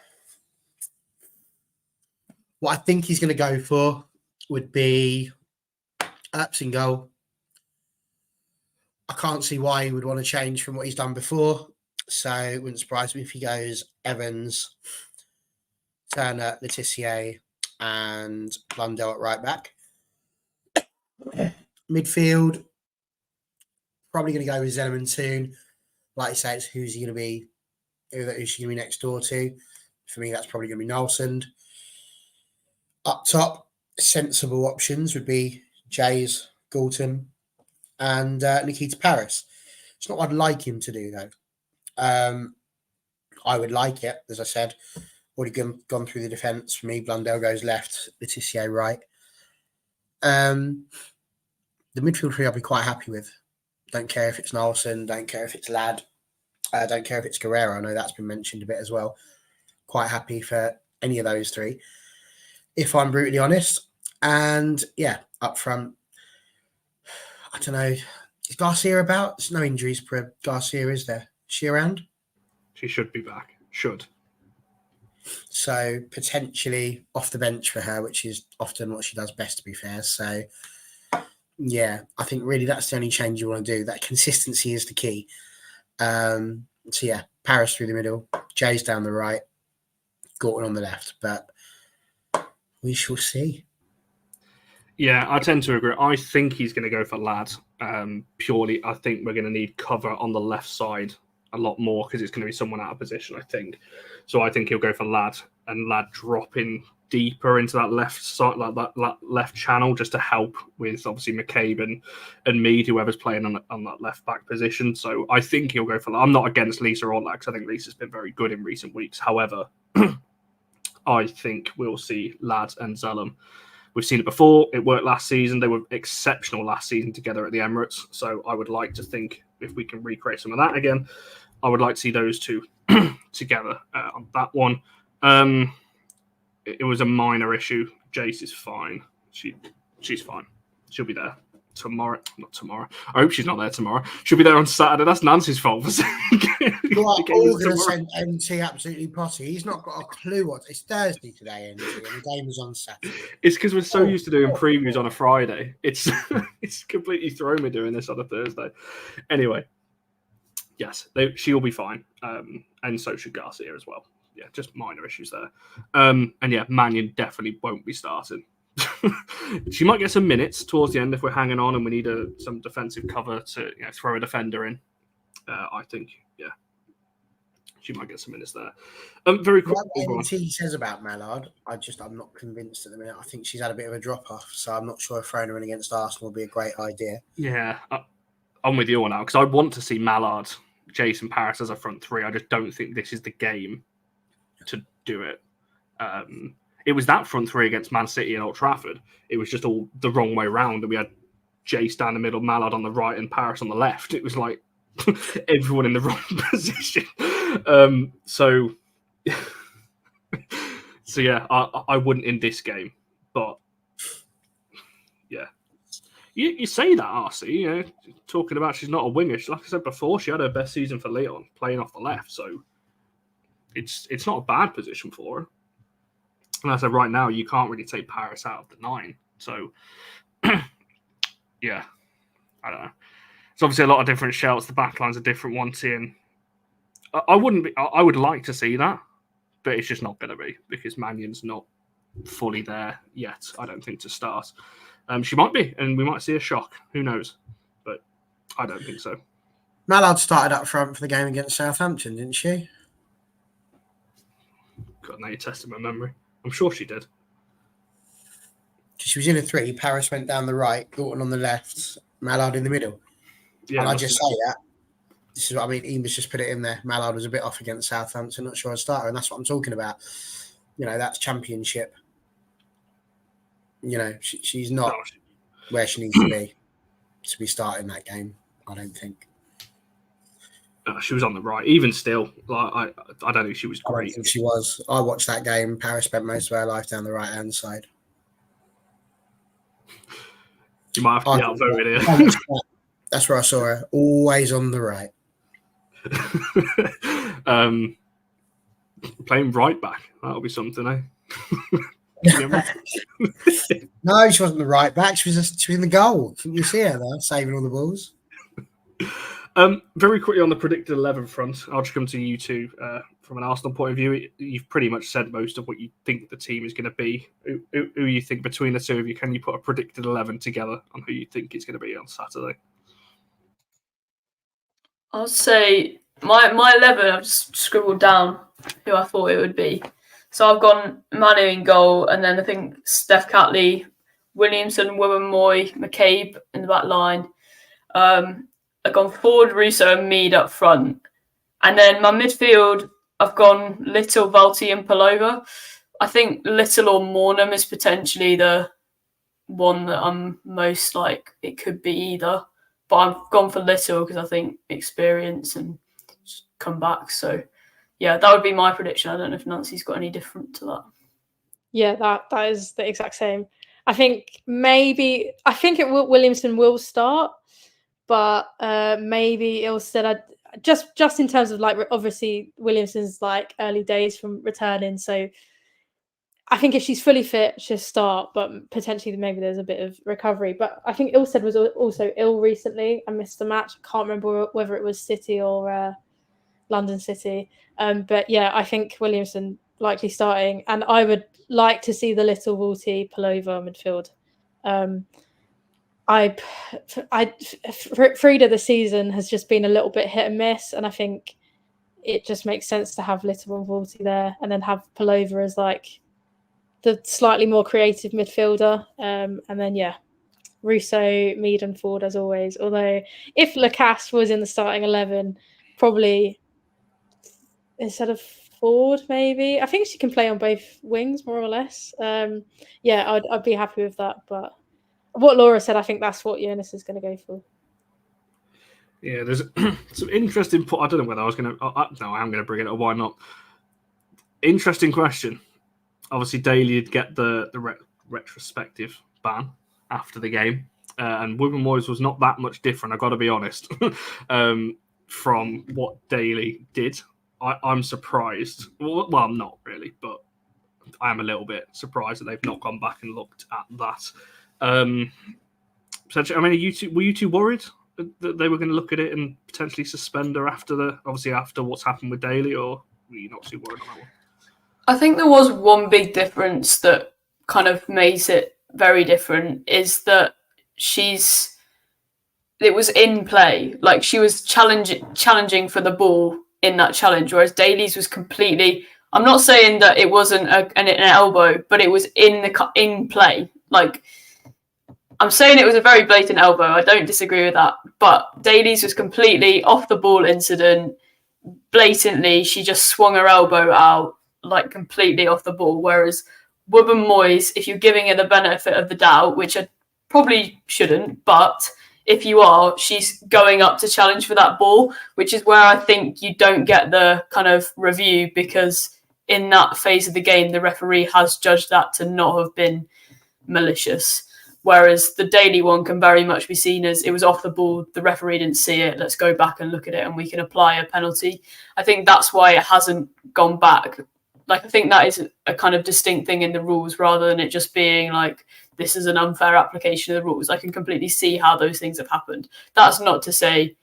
What I think he's going to go for would be Earps in goal. I can't see why he would want to change from what he's done before. So it wouldn't surprise me if he goes Evans, Turner, Letitia, and Blundell at right back. Midfield, probably going to go with Zellerman soon. Like you say, it's who's she going to be next door to. For me, that's probably going to be Nolsund. Up top, sensible options would be Geyse, Galton, and Nikita Paris. It's not what I'd like him to do, though. I would like it, as I said. Already gone through the defence. For me, Blundell goes left, Letitia right. The midfield three I'll be quite happy with. Don't care if it's Nolsund, don't care if it's Ladd, don't care if it's Guerrero. I know that's been mentioned a bit as well. Quite happy for any of those three, if I'm brutally honest. And yeah, up front, I don't know. Is Garcia about? There's no injuries for Garcia, is there? Is she around? She should be back. Should. So potentially off the bench for her, which is often what she does best, to be fair. So Yeah, I think really that's the only change you want to do. That consistency is the key. So yeah, Paris through the middle, Geyse down the right, Gorton on the left. But we shall see. Yeah, I tend to agree. I think he's going to go for Lad. Purely, I think we're going to need cover on the left side a lot more because it's going to be someone out of position, I think. So I think he'll go for Lad and Lad dropping deeper into that left side, like that left channel, just to help with obviously McCabe and Mead, whoever's playing on that left back position. So I think he'll go for Lad. I'm not against Lisa or that because I think Lisa's been very good in recent weeks. However, I think we'll see Lad and Zellum. We've seen it before. It worked last season. They were exceptional last season together at the Emirates. So I would like to think if we can recreate some of that again, I would like to see those two together on that one. It was a minor issue. Geyse is fine. She's fine. She'll be there tomorrow. Not tomorrow. I hope she's not there tomorrow. She'll be there on Saturday. That's Nancy's fault for saying You are all going to send NT absolutely potty. He's not got a clue what it's Thursday today, NT, and the game is on Saturday. It's because we're so used to doing previews on a Friday. It's completely thrown me doing this on a Thursday. Anyway, yes, she'll be fine, and so should Garcia as well. Yeah, just minor issues there. And yeah, Mannion definitely won't be starting. She might get some minutes towards the end if we're hanging on and we need some defensive cover to throw a defender in. I think, yeah, she might get some minutes there. Very quick. What NT says about Mallard, I'm not convinced at the minute. I think she's had a bit of a drop off, so I'm not sure if throwing her in against Arsenal would be a great idea. Yeah, I'm with you all now because I want to see Mallard, Jason Paris as a front three. I just don't think this is the game to do it. It was that front three against Man City and Old Trafford. It was just all the wrong way round. And we had Geyse down the middle, Mallard on the right, and Paris on the left. It was like everyone in the wrong position. So yeah, I wouldn't in this game. But yeah, you say that, RC. Talking about she's not a winger. Like I said before, she had her best season for Leon playing off the left. So it's not a bad position for her. And as I said, right now, you can't really take Paris out of the 9. So, yeah, I don't know. It's obviously a lot of different shouts. The backline's a different one, Ian. I would like to see that, but it's just not going to be because Mannion's not fully there yet, I don't think, to start. She might be, and we might see a shock. Who knows? But I don't think so. Mallard started up front for the game against Southampton, didn't she? God, now you're testing my memory. I'm sure she did. She was in a 3. Paris went down the right, Gorton on the left, Mallard in the middle. Yeah, and I just say that. This is what I mean. Ian was just put it in there. Mallard was a bit off against Southampton, not sure I'd start her, and that's what I'm talking about. That's championship. She's not where she needs to be starting that game, I don't think. She was on the right. Even still, I don't think she was great. I don't think she was. I watched that game. Paris spent most of her life down the right-hand side. You might have to be outvoted here. That's where I saw her. Always on the right. Playing right back. That'll be something, eh? No, she wasn't the right back. She was in the goal. Couldn't you see her there, saving all the balls? Very quickly on the predicted 11 front, I'll just come to you two from an Arsenal point of view. You've pretty much said most of what you think the team is going to be. Who you think between the two of you? Can you put a predicted 11 together on who you think it's going to be on Saturday? I'll say my 11, I've just scribbled down who I thought it would be. So I've gone Manu in goal, and then I think Steph Catley, Williamson, Moy, McCabe in the back line. I've gone Ford, Russo, and Mead up front. And then my midfield, I've gone Little, Valti, and Palova. I think Little or Mornham is potentially the one that I'm most like. It could be either. But I've gone for Little because I think experience and come back. So, yeah, that would be my prediction. I don't know if Nancy's got any different to that. Yeah, that is the exact same. I think Williamson will start. But maybe instead, just in terms of like, obviously Williamson's like early days from returning, so I think if she's fully fit, she'll start, but potentially maybe there's a bit of recovery. But I think Ilstead was also ill recently and missed the match. I can't remember whether it was City or London City. But yeah, I think Williamson likely starting, and I would like to see the little Wolty Pullover midfield. Frida this season has just been a little bit hit and miss, and I think it just makes sense to have Little and Wolty there, and then have Pullover as like the slightly more creative midfielder. And then, Russo, Mead and Ford as always. Although if Lacasse was in the starting 11, probably instead of Ford, maybe. I think she can play on both wings, more or less. I'd be happy with that. But what Laura said, I think that's what Jonas is going to go for. Yeah, there's some interesting... I don't know whether I was going to... No, I am going to bring it up. Why not? Interesting question. Obviously, Daly did get the retrospective ban after the game, and Woburn Moyes was not that much different, I've got to be honest, from what Daly did. I'm surprised. Well, I'm not really, but I am a little bit surprised that they've not gone back and looked at that. I mean, were you two worried that they were going to look at it and potentially suspend her after what's happened with Daly, or were you not too worried on that one? I think there was one big difference that kind of makes it very different, is that it was in play. Like, she was challenging for the ball in that challenge, whereas Daly's was completely... I'm not saying that it wasn't an elbow, but it was in play. Like, I'm saying it was a very blatant elbow. I don't disagree with that. But Daly's was completely off the ball incident. Blatantly, she just swung her elbow out, like completely off the ball. Whereas Woburn Moyes, if you're giving her the benefit of the doubt, which I probably shouldn't, but if you are, she's going up to challenge for that ball, which is where I think you don't get the kind of review, because in that phase of the game, the referee has judged that to not have been malicious. Whereas the Daly one can very much be seen as it was off the ball, the referee didn't see it, let's go back and look at it and we can apply a penalty. I think that's why it hasn't gone back. Like, I think that is a kind of distinct thing in the rules, rather than it just being like, this is an unfair application of the rules. I can completely see how those things have happened. That's not to say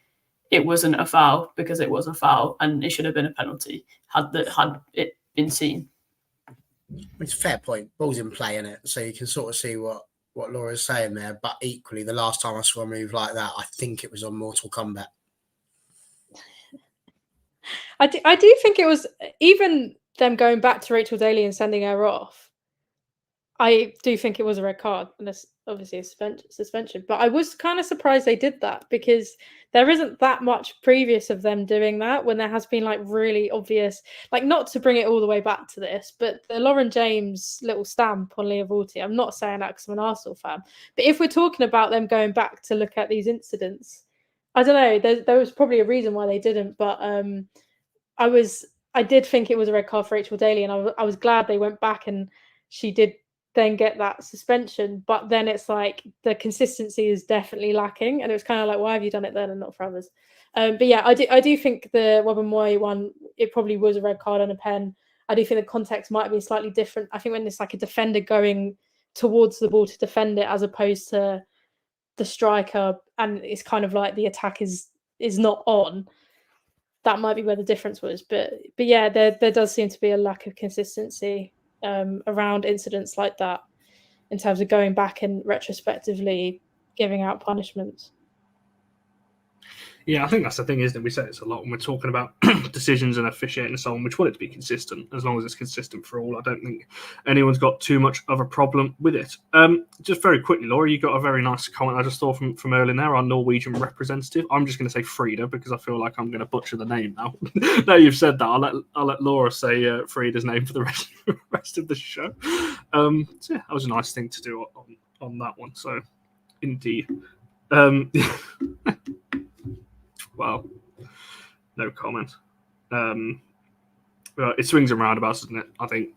it wasn't a foul, because it was a foul and it should have been a penalty had it been seen. It's a fair point. Ball's in play, in it, so you can sort of see what Laura's saying there. But equally, the last time I saw a move like that, I think it was on Mortal Kombat. I do think it was, even them going back to Rachel Daly and sending her off, I do think it was a red card, and it's obviously a suspension. But I was kind of surprised they did that, because there isn't that much previous of them doing that, when there has been like really obvious, like, not to bring it all the way back to this, but the Lauren James little stamp on Leah Wolty. I'm not saying that because I'm an Arsenal fan, but if we're talking about them going back to look at these incidents, I don't know, there was probably a reason why they didn't, but I did think it was a red card for Rachel Daly, and I was glad they went back and she did then get that suspension. But then it's like the consistency is definitely lacking, and it was kind of like, why have you done it then and not for others? But yeah, I do think the Woburn Moy one, it probably was a red card and a pen. I do think the context might have been slightly different. I think when it's like a defender going towards the ball to defend it, as opposed to the striker, and it's kind of like the attack is not on, that might be where the difference was. But yeah, there does seem to be a lack of consistency around incidents like that, in terms of going back and retrospectively giving out punishments. Yeah, I think that's the thing, isn't it? We say it's a lot when we're talking about decisions and officiating and so on. We just want it to be consistent. As long as it's consistent for all, I don't think anyone's got too much of a problem with it. Just very quickly, Laura, you got a very nice comment I just saw from Erling there, our Norwegian representative. I'm just going to say Frida, because I feel like I'm going to butcher the name now. Now you've said that, I'll let Laura say Frida's name for the rest of the show. So yeah, that was a nice thing to do on that one. So indeed. Well, no comment. Well, it swings and roundabouts, doesn't it? I think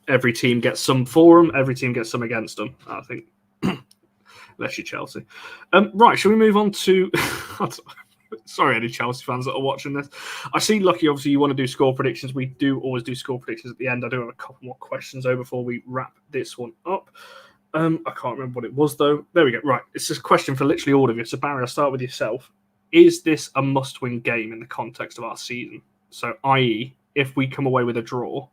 every team gets some for them, every team gets some against them. I think, unless you're Chelsea. Right, shall we move on to... Sorry, any Chelsea fans that are watching this. I see, Lucky, obviously you want to do score predictions. We do always do score predictions at the end. I do have a couple more questions though before we wrap this one up. I can't remember what it was though. There we go. Right, it's just a question for literally all of you. So Barry, I'll start with yourself. Is this a must-win game in the context of our season? So, i.e., if we come away with a draw,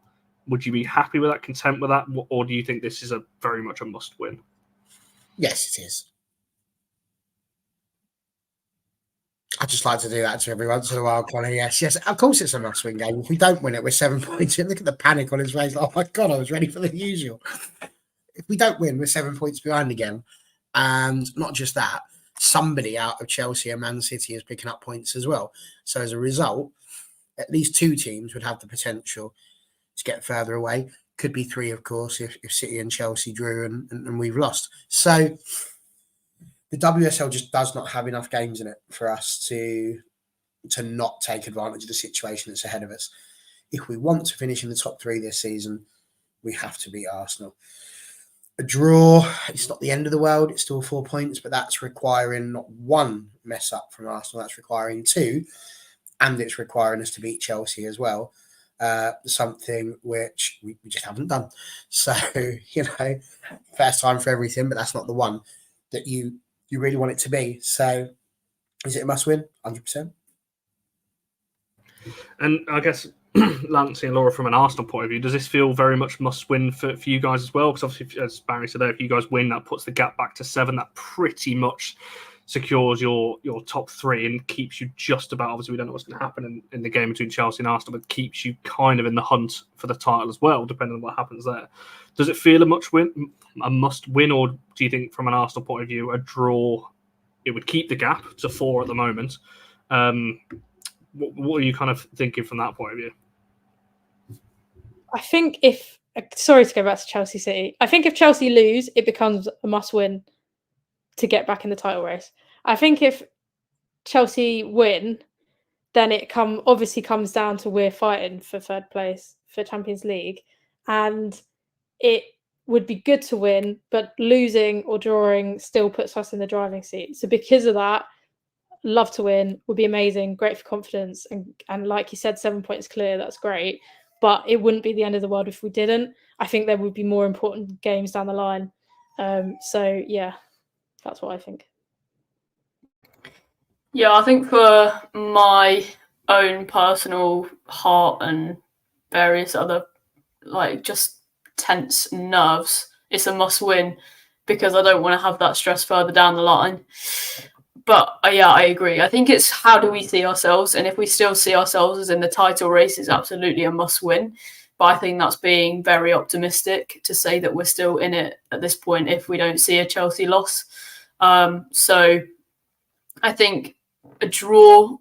would you be happy with that, content with that, or do you think this is a very much a must-win? Yes, it is. I just like to do that to every once in a while, Connor. Yes. Of course, it's a must-win game. If we don't win it, we're 7 points in. Look at the panic on his face. Oh my God, I was ready for the usual. If we don't win, we're 7 points behind again. And not just that, somebody out of Chelsea and Man City is picking up points as well. So as a result, at least 2 teams would have the potential to get further away. Could be 3, of course, if City and Chelsea drew and we've lost. So the WSL just does not have enough games in it for us to not take advantage of the situation that's ahead of us. If we want to finish in the top 3 this season, we have to beat Arsenal. A draw, it's not the end of the world. It's still 4 points, but that's requiring not 1 mess up from Arsenal. That's requiring 2, and it's requiring us to beat Chelsea as well. Something which we just haven't done. So, first time for everything, but that's not the one that you really want it to be. So, is it a must-win? 100%. And I guess, Lancey and Laura, from an Arsenal point of view, does this feel very much must-win for you guys as well? Because obviously, as Barry said there, if you guys win, that puts the gap back to 7. That pretty much secures your top 3 and keeps you just about, obviously we don't know what's going to happen in the game between Chelsea and Arsenal, but keeps you kind of in the hunt for the title as well, depending on what happens there. Does it feel a must win, or do you think from an Arsenal point of view, a draw, it would keep the gap to 4 at the moment? What are you kind of thinking from that point of view? I think sorry to go back to Chelsea City, I think if Chelsea lose, it becomes a must win to get back in the title race. I think if Chelsea win, then it obviously comes down to we're fighting for 3rd place for Champions League, and it would be good to win, but losing or drawing still puts us in the driving seat. So because of that, love to win, would be amazing, great for confidence, and like you said, 7 points clear, that's great, but it wouldn't be the end of the world if we didn't. I think there would be more important games down the line. So yeah, that's what I think. Yeah, I think for my own personal heart and various other just tense nerves, it's a must win because I don't want to have that stress further down the line. But yeah, I agree. I think it's how do we see ourselves, and if we still see ourselves as in the title race, it's absolutely a must win. But I think that's being very optimistic to say that we're still in it at this point if we don't see a Chelsea loss. So I think a draw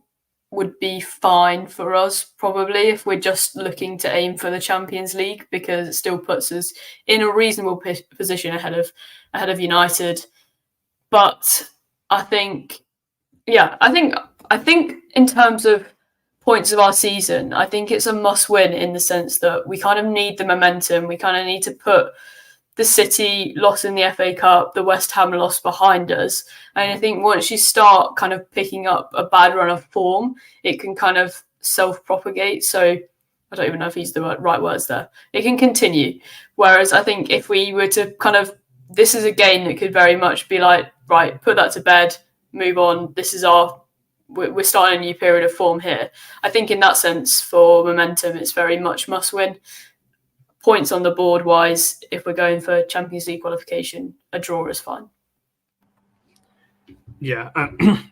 would be fine for us, probably, if we're just looking to aim for the Champions League, because it still puts us in a reasonable position ahead of United. But I think in terms of points of our season, I think it's a must-win in the sense that we kind of need the momentum. We kind of need to put the City loss in the FA Cup, the West Ham loss behind us. And I think once you start kind of picking up a bad run of form, it can kind of self-propagate. So I don't even know if he's the right words there. It can continue. Whereas I think if we were to kind of, this is a game that could very much be like, right, put that to bed, move on. We're starting a new period of form here. I think in that sense, for momentum, it's very much must win. Points on the board wise, if we're going for Champions League qualification, a draw is fine. Yeah,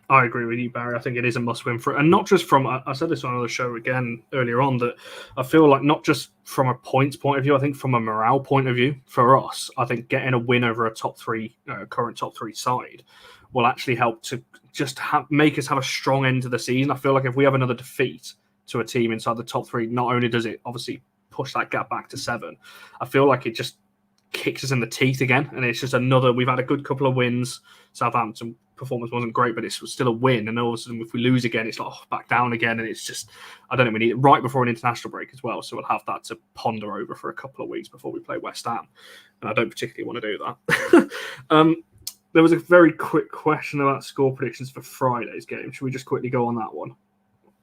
I agree with you, Barry. I think it is a must-win for, and not just from. I said this on another show again earlier on, that I feel like not just from a points point of view. I think from a morale point of view for us, I think getting a win over a current top 3 side will actually help to just make us have a strong end to the season. I feel like if we have another defeat to a team inside the top 3, not only does it obviously push that gap back to 7, I feel like it just kicks us in the teeth again, and it's just another. We've had a good couple of wins. Southampton performance wasn't great, but it was still a win. And all of a sudden, if we lose again, it's like back down again, and it's just, I don't know. We need it right before an international break as well, so we'll have that to ponder over for a couple of weeks before we play West Ham, and I don't particularly want to do that. there was a very quick question about score predictions for Friday's game. Should we just quickly go on that one?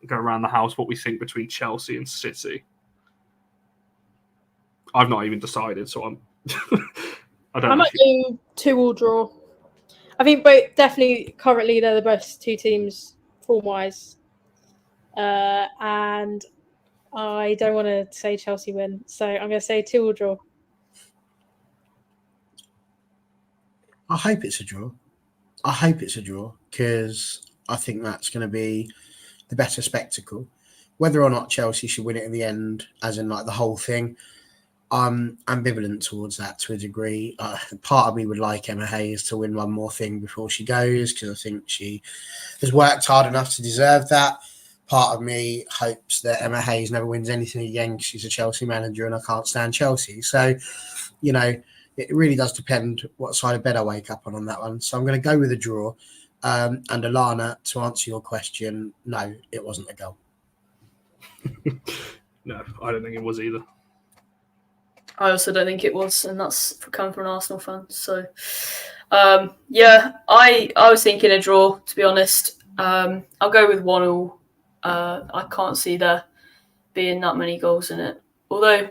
Go around the house what we think between Chelsea and City. I've not even decided, so I'm. I don't. I might do 2-2 draw. I think both definitely currently they're the best two teams form wise, and I don't want to say Chelsea win, so I'm going to say 2-2 draw. I hope it's a draw. I hope it's a draw because I think that's going to be the better spectacle. Whether or not Chelsea should win it in the end, as in like the whole thing, I'm ambivalent towards that to a degree. Part of me would like Emma Hayes to win one more thing before she goes because I think she has worked hard enough to deserve that. Part of me hopes that Emma Hayes never wins anything again because she's a Chelsea manager and I can't stand Chelsea. So, you know, it really does depend what side of bed I wake up on that one. So I'm going to go with a draw. And Alana, to answer your question, no, it wasn't a goal. No, I don't think it was either. I also don't think it was, and that's coming from an Arsenal fan. So, yeah, I was thinking a draw, to be honest. I'll go with 1-1. I can't see there being that many goals in it. Although,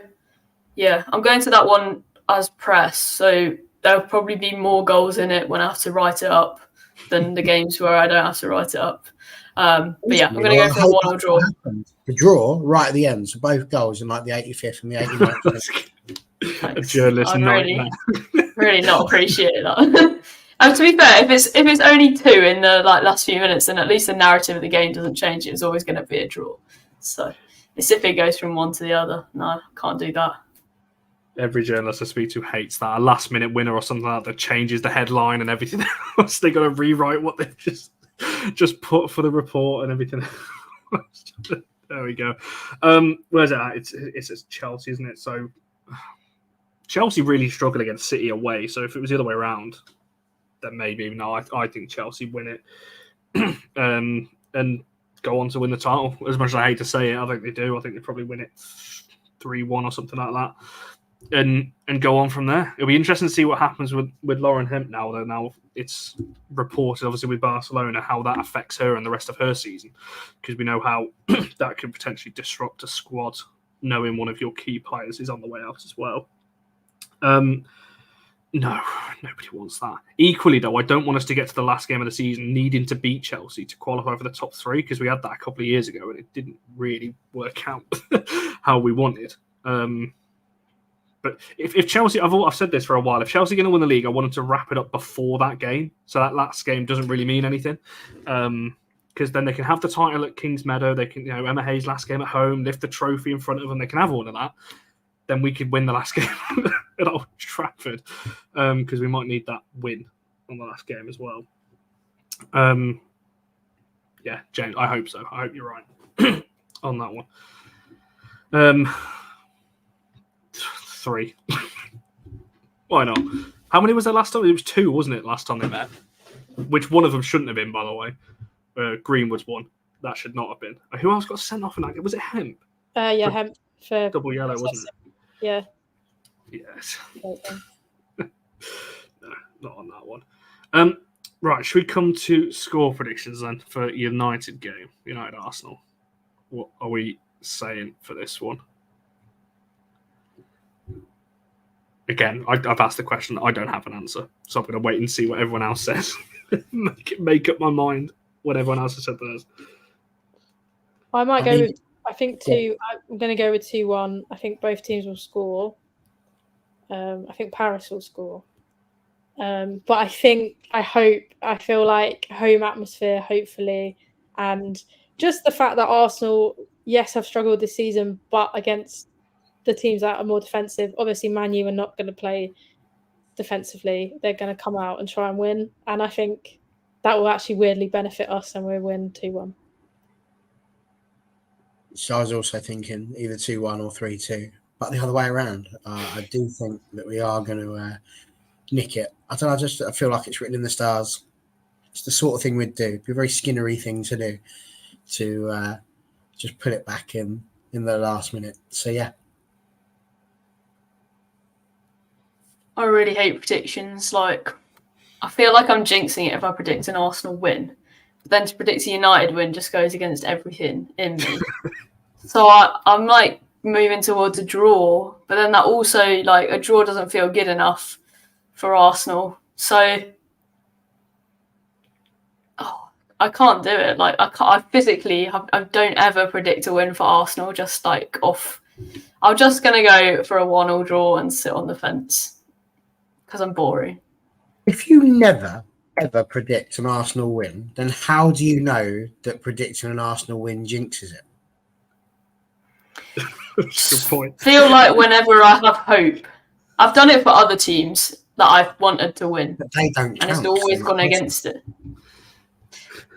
yeah, I'm going to that one as press, so there'll probably be more goals in it when I have to write it up than the games where I don't have to write it up. But yeah, I'm going to go for a 1-1 draw. The draw right at the end, so both goals in like the 85th and the 89th. A journalist nightmare. Really not appreciate that. And to be fair, if it's only 2 in the last few minutes, then at least the narrative of the game doesn't change. It's always going to be a draw. So it's if it goes from one to the other. No, can't do that. Every journalist I speak to hates that. A last-minute winner or something like that changes the headline and everything else. They got to rewrite what they've just put for the report and everything. There we go. Where's it at? It's Chelsea, isn't it? So Chelsea really struggled against City away. So if it was the other way around, then maybe. No, I think Chelsea win it and go on to win the title. As much as I hate to say it, I think they do. I think they probably win it 3-1 or something like that. And go on from there. It'll be interesting to see what happens with Lauren Hemp now, though. Now it's reported, obviously, with Barcelona, how that affects her and the rest of her season. Because we know how that could potentially disrupt a squad, knowing one of your key players is on the way out as well. No, nobody wants that. Equally, though, I don't want us to get to the last game of the season needing to beat Chelsea to qualify for the top 3, because we had that a couple of years ago and it didn't really work out how we wanted. But if Chelsea, I've said this for a while, if Chelsea are going to win the league, I want them to wrap it up before that game. So that last game doesn't really mean anything. Because then they can have the title at Kings Meadow. They can, Emma Hayes' last game at home, lift the trophy in front of them. They can have all of that. Then we could win the last game at Old Trafford. Because we might need that win on the last game as well. Yeah, James, I hope so. I hope you're right on that one. 3. Why not? How many was there last time? It was 2, wasn't it, last time they met? Which one of them shouldn't have been, by the way. Greenwood's one. That should not have been. Who else got sent off in that game? Was it Hemp? Yeah, Hemp for double yellow, wasn't it? Yeah. Yes. No, not on that one. Right, should we come to score predictions then for United game? United Arsenal. What are we saying for this one? Again, I've asked the question. I don't have an answer, so I'm going to wait and see what everyone else says. make up my mind what everyone else has said theirs. I might go with. I think 2. I'm going to go with 2-1. I think both teams will score. I think Paris will score. But I feel like home atmosphere, hopefully, and just the fact that Arsenal, yes, have struggled this season, but against the teams that are more defensive. Obviously, Man U are not going to play defensively. They're going to come out and try and win. And I think that will actually weirdly benefit us and we'll win 2-1. So I was also thinking either 2-1 or 3-2, but the other way around. I do think that we are going to nick it. I don't know, I feel like it's written in the stars. It's the sort of thing we'd do. It'd be a very Skinnery thing to do, to just put it back in the last minute. So, yeah. I really hate predictions. I feel like I'm jinxing it if I predict an Arsenal win. But then to predict a United win just goes against everything in me. So I'm like moving towards a draw, but then that also like a draw doesn't feel good enough for Arsenal. So I can't do it. Like I physically I don't ever predict a win for Arsenal. Just like off, I'm just gonna go for a 1-1 draw and sit on the fence because I'm boring. If you never ever predict an Arsenal win, then how do you know that predicting an Arsenal win jinxes it? That's a good point. Feel like whenever I have hope, I've done it for other teams that I've wanted to win, But they don't and it's count, always so gone it's- against it.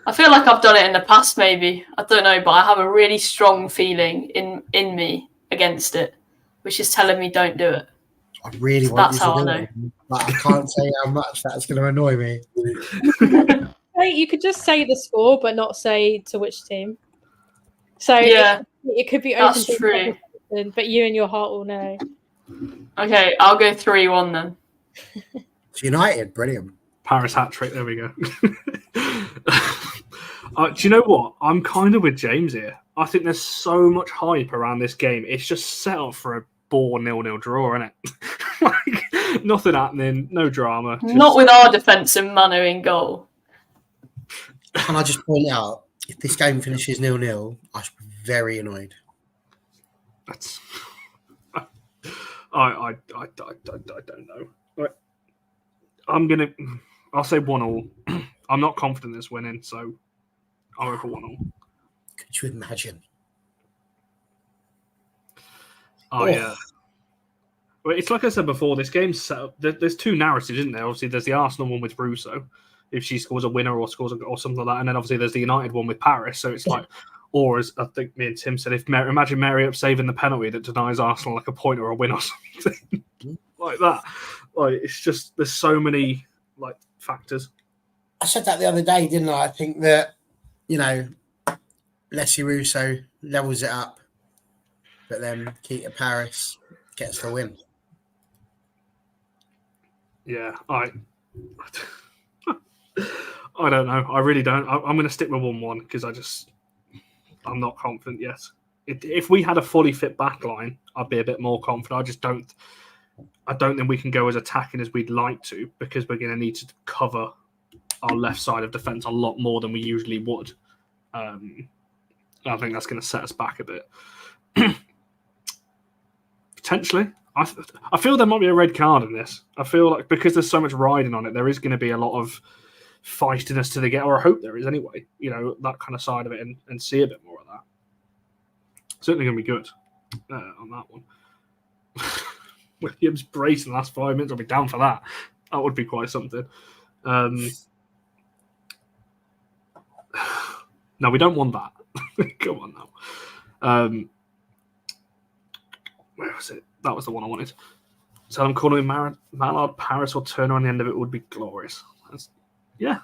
I feel like I've done it in the past, maybe. I don't know, but I have a really strong feeling in me against it, which is telling me don't do it. I really So want that's you to how I do know. it, but I can't say how much that's going to annoy me. Hey, you could just say the score, but not say to which team. So Yeah, it could be open that's to true. interpretation, but you and your heart will know. Okay, I'll go 3-1 then. It's United, brilliant. Paris hat trick. There we go. Do you know what? I'm kind of with James here. I think there's so much hype around this game. It's just set up for a bore 0-0 draw, isn't it? Like nothing happening, no drama. Just... Not with our defence and Manu in goal. Can I just point out, if this game finishes 0-0, I should be very annoyed. That's. I don't know. Like, I'll say 1-1. I'm not confident in this winning, so I'll go for 1-1. Could you imagine? Oh, yeah. Well, it's like I said before, this game's set up. There's two narratives, isn't there? Obviously, there's the Arsenal one with Russo, if she scores a winner or scores or something like that. And then obviously there's the United one with Paris. So it's like, or as I think me and Tim said, imagine Mary up saving the penalty that denies Arsenal like a point or a win or something like that. Like, it's just, there's so many like factors. I said that the other day, didn't I? I think that, Leslie Russo levels it up, but then Keita Paris gets the win. Yeah, I don't know. I really don't. I'm going to stick with 1-1 because I'm not confident yet. If we had a fully fit back line, I'd be a bit more confident. I don't think we can go as attacking as we'd like to because we're going to need to cover our left side of defence a lot more than we usually would. I think that's going to set us back a bit. Potentially. I feel there might be a red card in this. I feel like because there's so much riding on it, there is going to be a lot of feistiness to the game, or I hope there is anyway, that kind of side of it and see a bit more of that. Certainly going to be good on that one. Williams brace in the last 5 minutes, I'll be down for that. That would be quite something. No, we don't want that. Come on now. Where was it? That was the one I wanted. So I'm calling Mallard, Paris, or Turner on the end of it would be glorious. Yeah,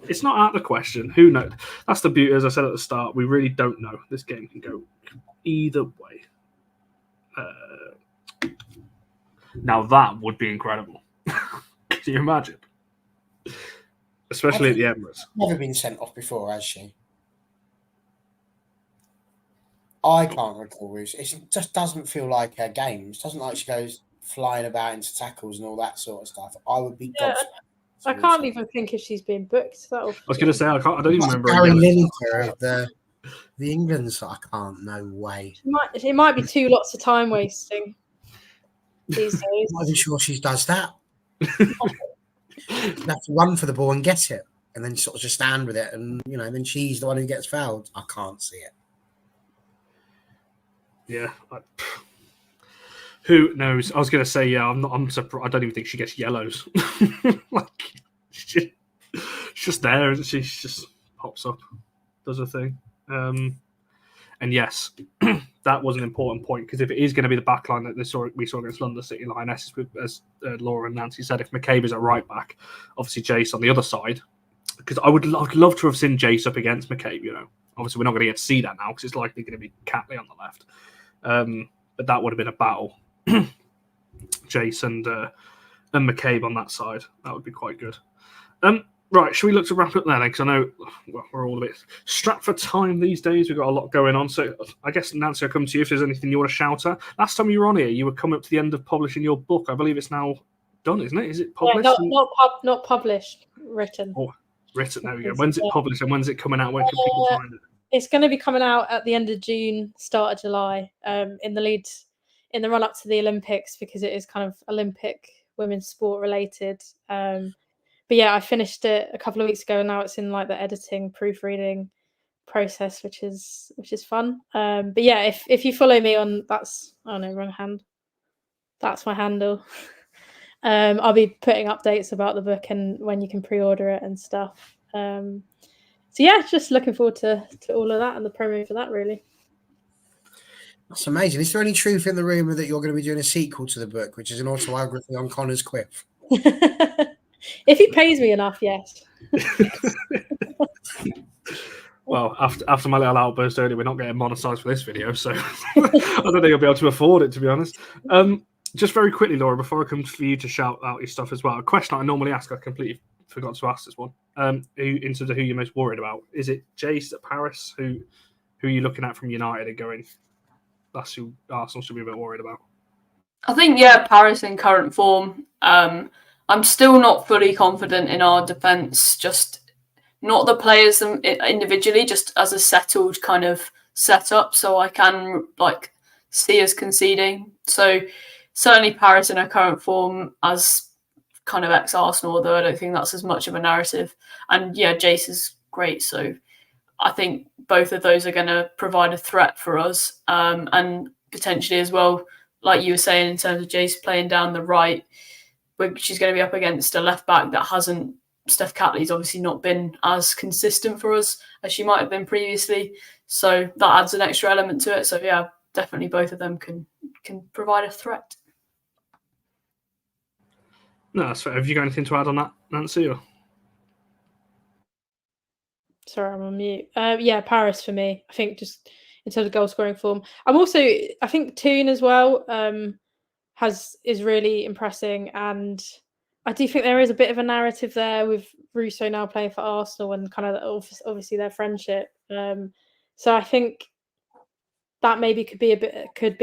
it's not out of the question. Who knows? That's the beauty, as I said at the start. We really don't know. This game can go either way. Now that would be incredible. Can you imagine? Especially at the Emirates. Never been sent off before, has she? I can't recall this. It just doesn't feel like her games. It doesn't like she goes flying about into tackles and all that sort of stuff. I would be gobsmacked. I can't even think if she's been booked. I was going to say, I don't even remember. Gary Lineker of the England side. I can't. No way. It might be 2 lots of time wasting these days. I'm not even sure she does that. You have to run for the ball and get it, and then sort of just stand with it, and then she's the one who gets fouled. I can't see it. Yeah. Who knows? I was going to say, yeah, I'm surprised. I don't even think she gets yellows. Like, she's just there, isn't she? She just pops up, does her thing. And yes, that was an important point because if it is going to be the back line that we saw against London City Lionesses, as Laura and Nancy said, if McCabe is at right back, obviously Geyse on the other side, because I'd love to have seen Geyse up against McCabe. Obviously we're not going to get to see that now because it's likely going to be Catley on the left. But that would have been a battle. Geyse and McCabe on that side. That would be quite good. Right, should we look to wrap up there then? Because I know we're all a bit strapped for time these days. We've got a lot going on. So I guess, Nancy, I'll come to you if there's anything you want to shout at. Last time you were on here, you were coming up to the end of publishing your book. I believe it's now done, isn't it? Is it published? Yeah, not published, written. Oh, written, there we go. When's it published and when's it coming out? Where can people find it? It's going to be coming out at the end of June, start of July, in the run up to the Olympics, because it is kind of Olympic women's sport related. But yeah, I finished it a couple of weeks ago, and now it's in like the editing, proofreading process, which is fun. But yeah, if you follow me on wrong hand. That's my handle. I'll be putting updates about the book and when you can pre-order it and stuff. So yeah, just looking forward to all of that and the promo for that, really. That's amazing. Is there any truth in the rumour that you're going to be doing a sequel to the book, which is an autobiography on Connor's quiff? If he pays me enough, yes. Well, after my little outburst earlier, we're not getting monetised for this video, so I don't think I'll be able to afford it, to be honest. Just very quickly, Laura, before I come for you to shout out your stuff as well, a question I normally ask, I completely forgot to ask this one. In terms of who you're most worried about, is it Geyse at Paris? Who are you looking at from United and going, that's who Arsenal should be a bit worried about? I think, Paris in current form. I'm still not fully confident in our defence, just not the players individually, just as a settled kind of setup. So I can see us conceding. So certainly Paris in our current form as kind of ex-Arsenal, although I don't think that's as much of a narrative. And Geyse is great. So I think both of those are going to provide a threat for us. And potentially as well, like you were saying, in terms of Geyse playing down the right, she's going to be up against a left back that hasn't. Steph Catley's obviously not been as consistent for us as she might have been previously, so that adds an extra element to it. So definitely both of them can provide a threat. No, that's fair. Have you got anything to add on that, Nancy? Or? Sorry, I'm on mute. Paris for me. I think just in terms of goal scoring form. I think Toon as well is really impressing, and I do think there is a bit of a narrative there with Russo now playing for Arsenal and kind of obviously their friendship. So I think that maybe could be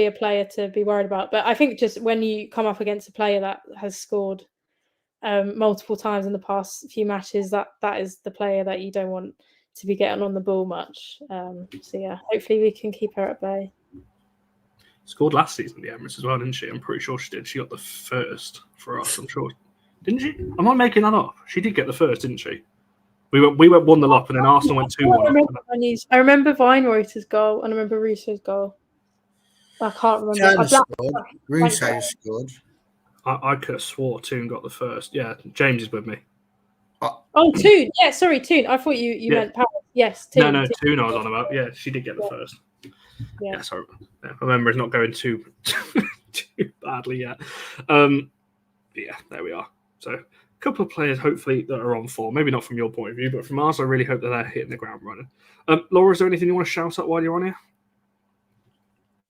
a player to be worried about. But I think just when you come up against a player that has scored multiple times in the past few matches, that is the player that you don't want to be getting on the ball much. Hopefully we can keep her at bay. Scored last season the Emirates as well, didn't she? I'm pretty sure she did. She got the first for us, I'm sure. Didn't she? Am I making that up? She did get the first, didn't she? We went 1-0 up, and then Arsenal went 2-1. I remember Weinreuter's goal, and I remember Russo's goal. I can't remember. Russo scored. I could have swore Toon got the first. Yeah, James is with me. Oh, Toon. Yeah, sorry, Toon. I thought you meant Paris. Yes, Toon. No, Toon I was on about. Yeah, she did get the first. Yeah, sorry. I remember it's not going too badly yet. Yeah, there we are. So a couple of players, hopefully, that are on form. Maybe not from your point of view, but from ours, I really hope that they're hitting the ground running. Laura, is there anything you want to shout out while you're on here?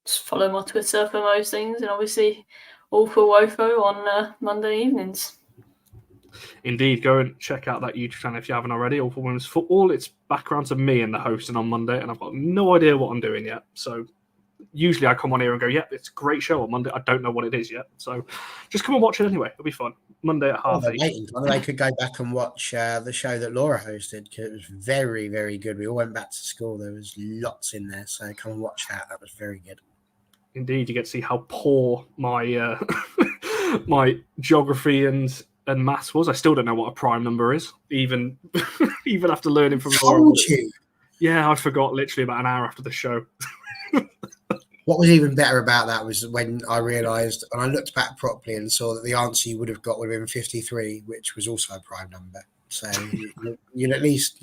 Just follow my Twitter for most things, and obviously all for Wofo on Monday evenings. Indeed, go and check out that YouTube channel if you haven't already. All for Women's Football. It's background to me and the hosting on Monday, and I've got no idea what I'm doing yet. So usually I come on here and go, yep, it's a great show on Monday. I don't know what it is yet. So just come and watch it anyway. It'll be fun. Monday at 8:30. They could go back and watch the show that Laura hosted, because it was very, very good. We all went back to school. There was lots in there. So come and watch that. That was very good. Indeed, you get to see how poor my my geography and maths was. I still don't know what a prime number is, even after learning from Laura. Told you. Yeah, I forgot literally about an hour after the show. What was even better about that was when I realised, and I looked back properly and saw that the answer you would have got would have been 53, which was also a prime number. So you'd at least,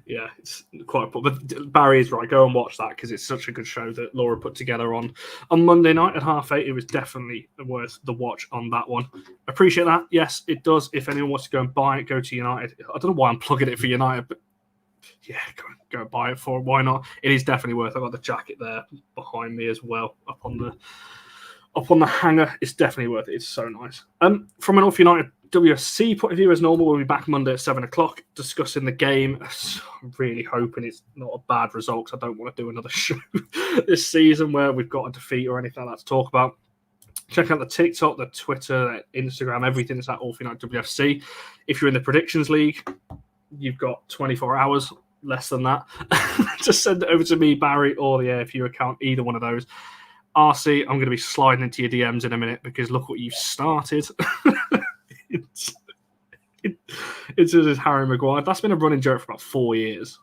Yeah, it's quite. But Barry is right. Go and watch that, because it's such a good show that Laura put together on Monday night at 8:30. It was definitely worth the watch on that one. Appreciate that. Yes, it does. If anyone wants to go and buy it, go to United. I don't know why I'm plugging it for United, but yeah, go and buy it for it. Why not? It is definitely worth. I've got the jacket there behind me as well, up on the hanger. It's definitely worth it. It's so nice. From an Off United WSC point of view, as normal, we'll be back Monday at 7 o'clock discussing the game. I'm really hoping it's not a bad result, because I don't want to do another show this season where we've got a defeat or anything like that to talk about. Check out the TikTok, the Twitter, the Instagram, everything is at All For United WFC. If you're in the Predictions League, you've got 24 hours, less than that. Just send it over to me, Barry, or if you account either one of those. RC, I'm going to be sliding into your DMs in a minute, because look what you've started. It's this Harry Maguire. That's been a running joke for about 4 years.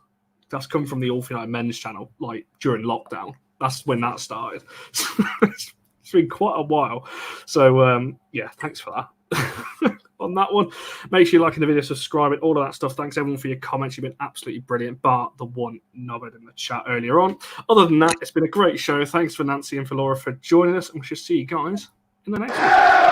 That's come from the All For United men's channel, like during lockdown. That's when that started. It's been quite a while. So, thanks for that. On that one, make sure you're liking the video, subscribing, all of that stuff. Thanks everyone for your comments. You've been absolutely brilliant, bar the one knobhead in the chat earlier on. Other than that, it's been a great show. Thanks for Nancy and for Laura for joining us, and we shall see you guys in the next one.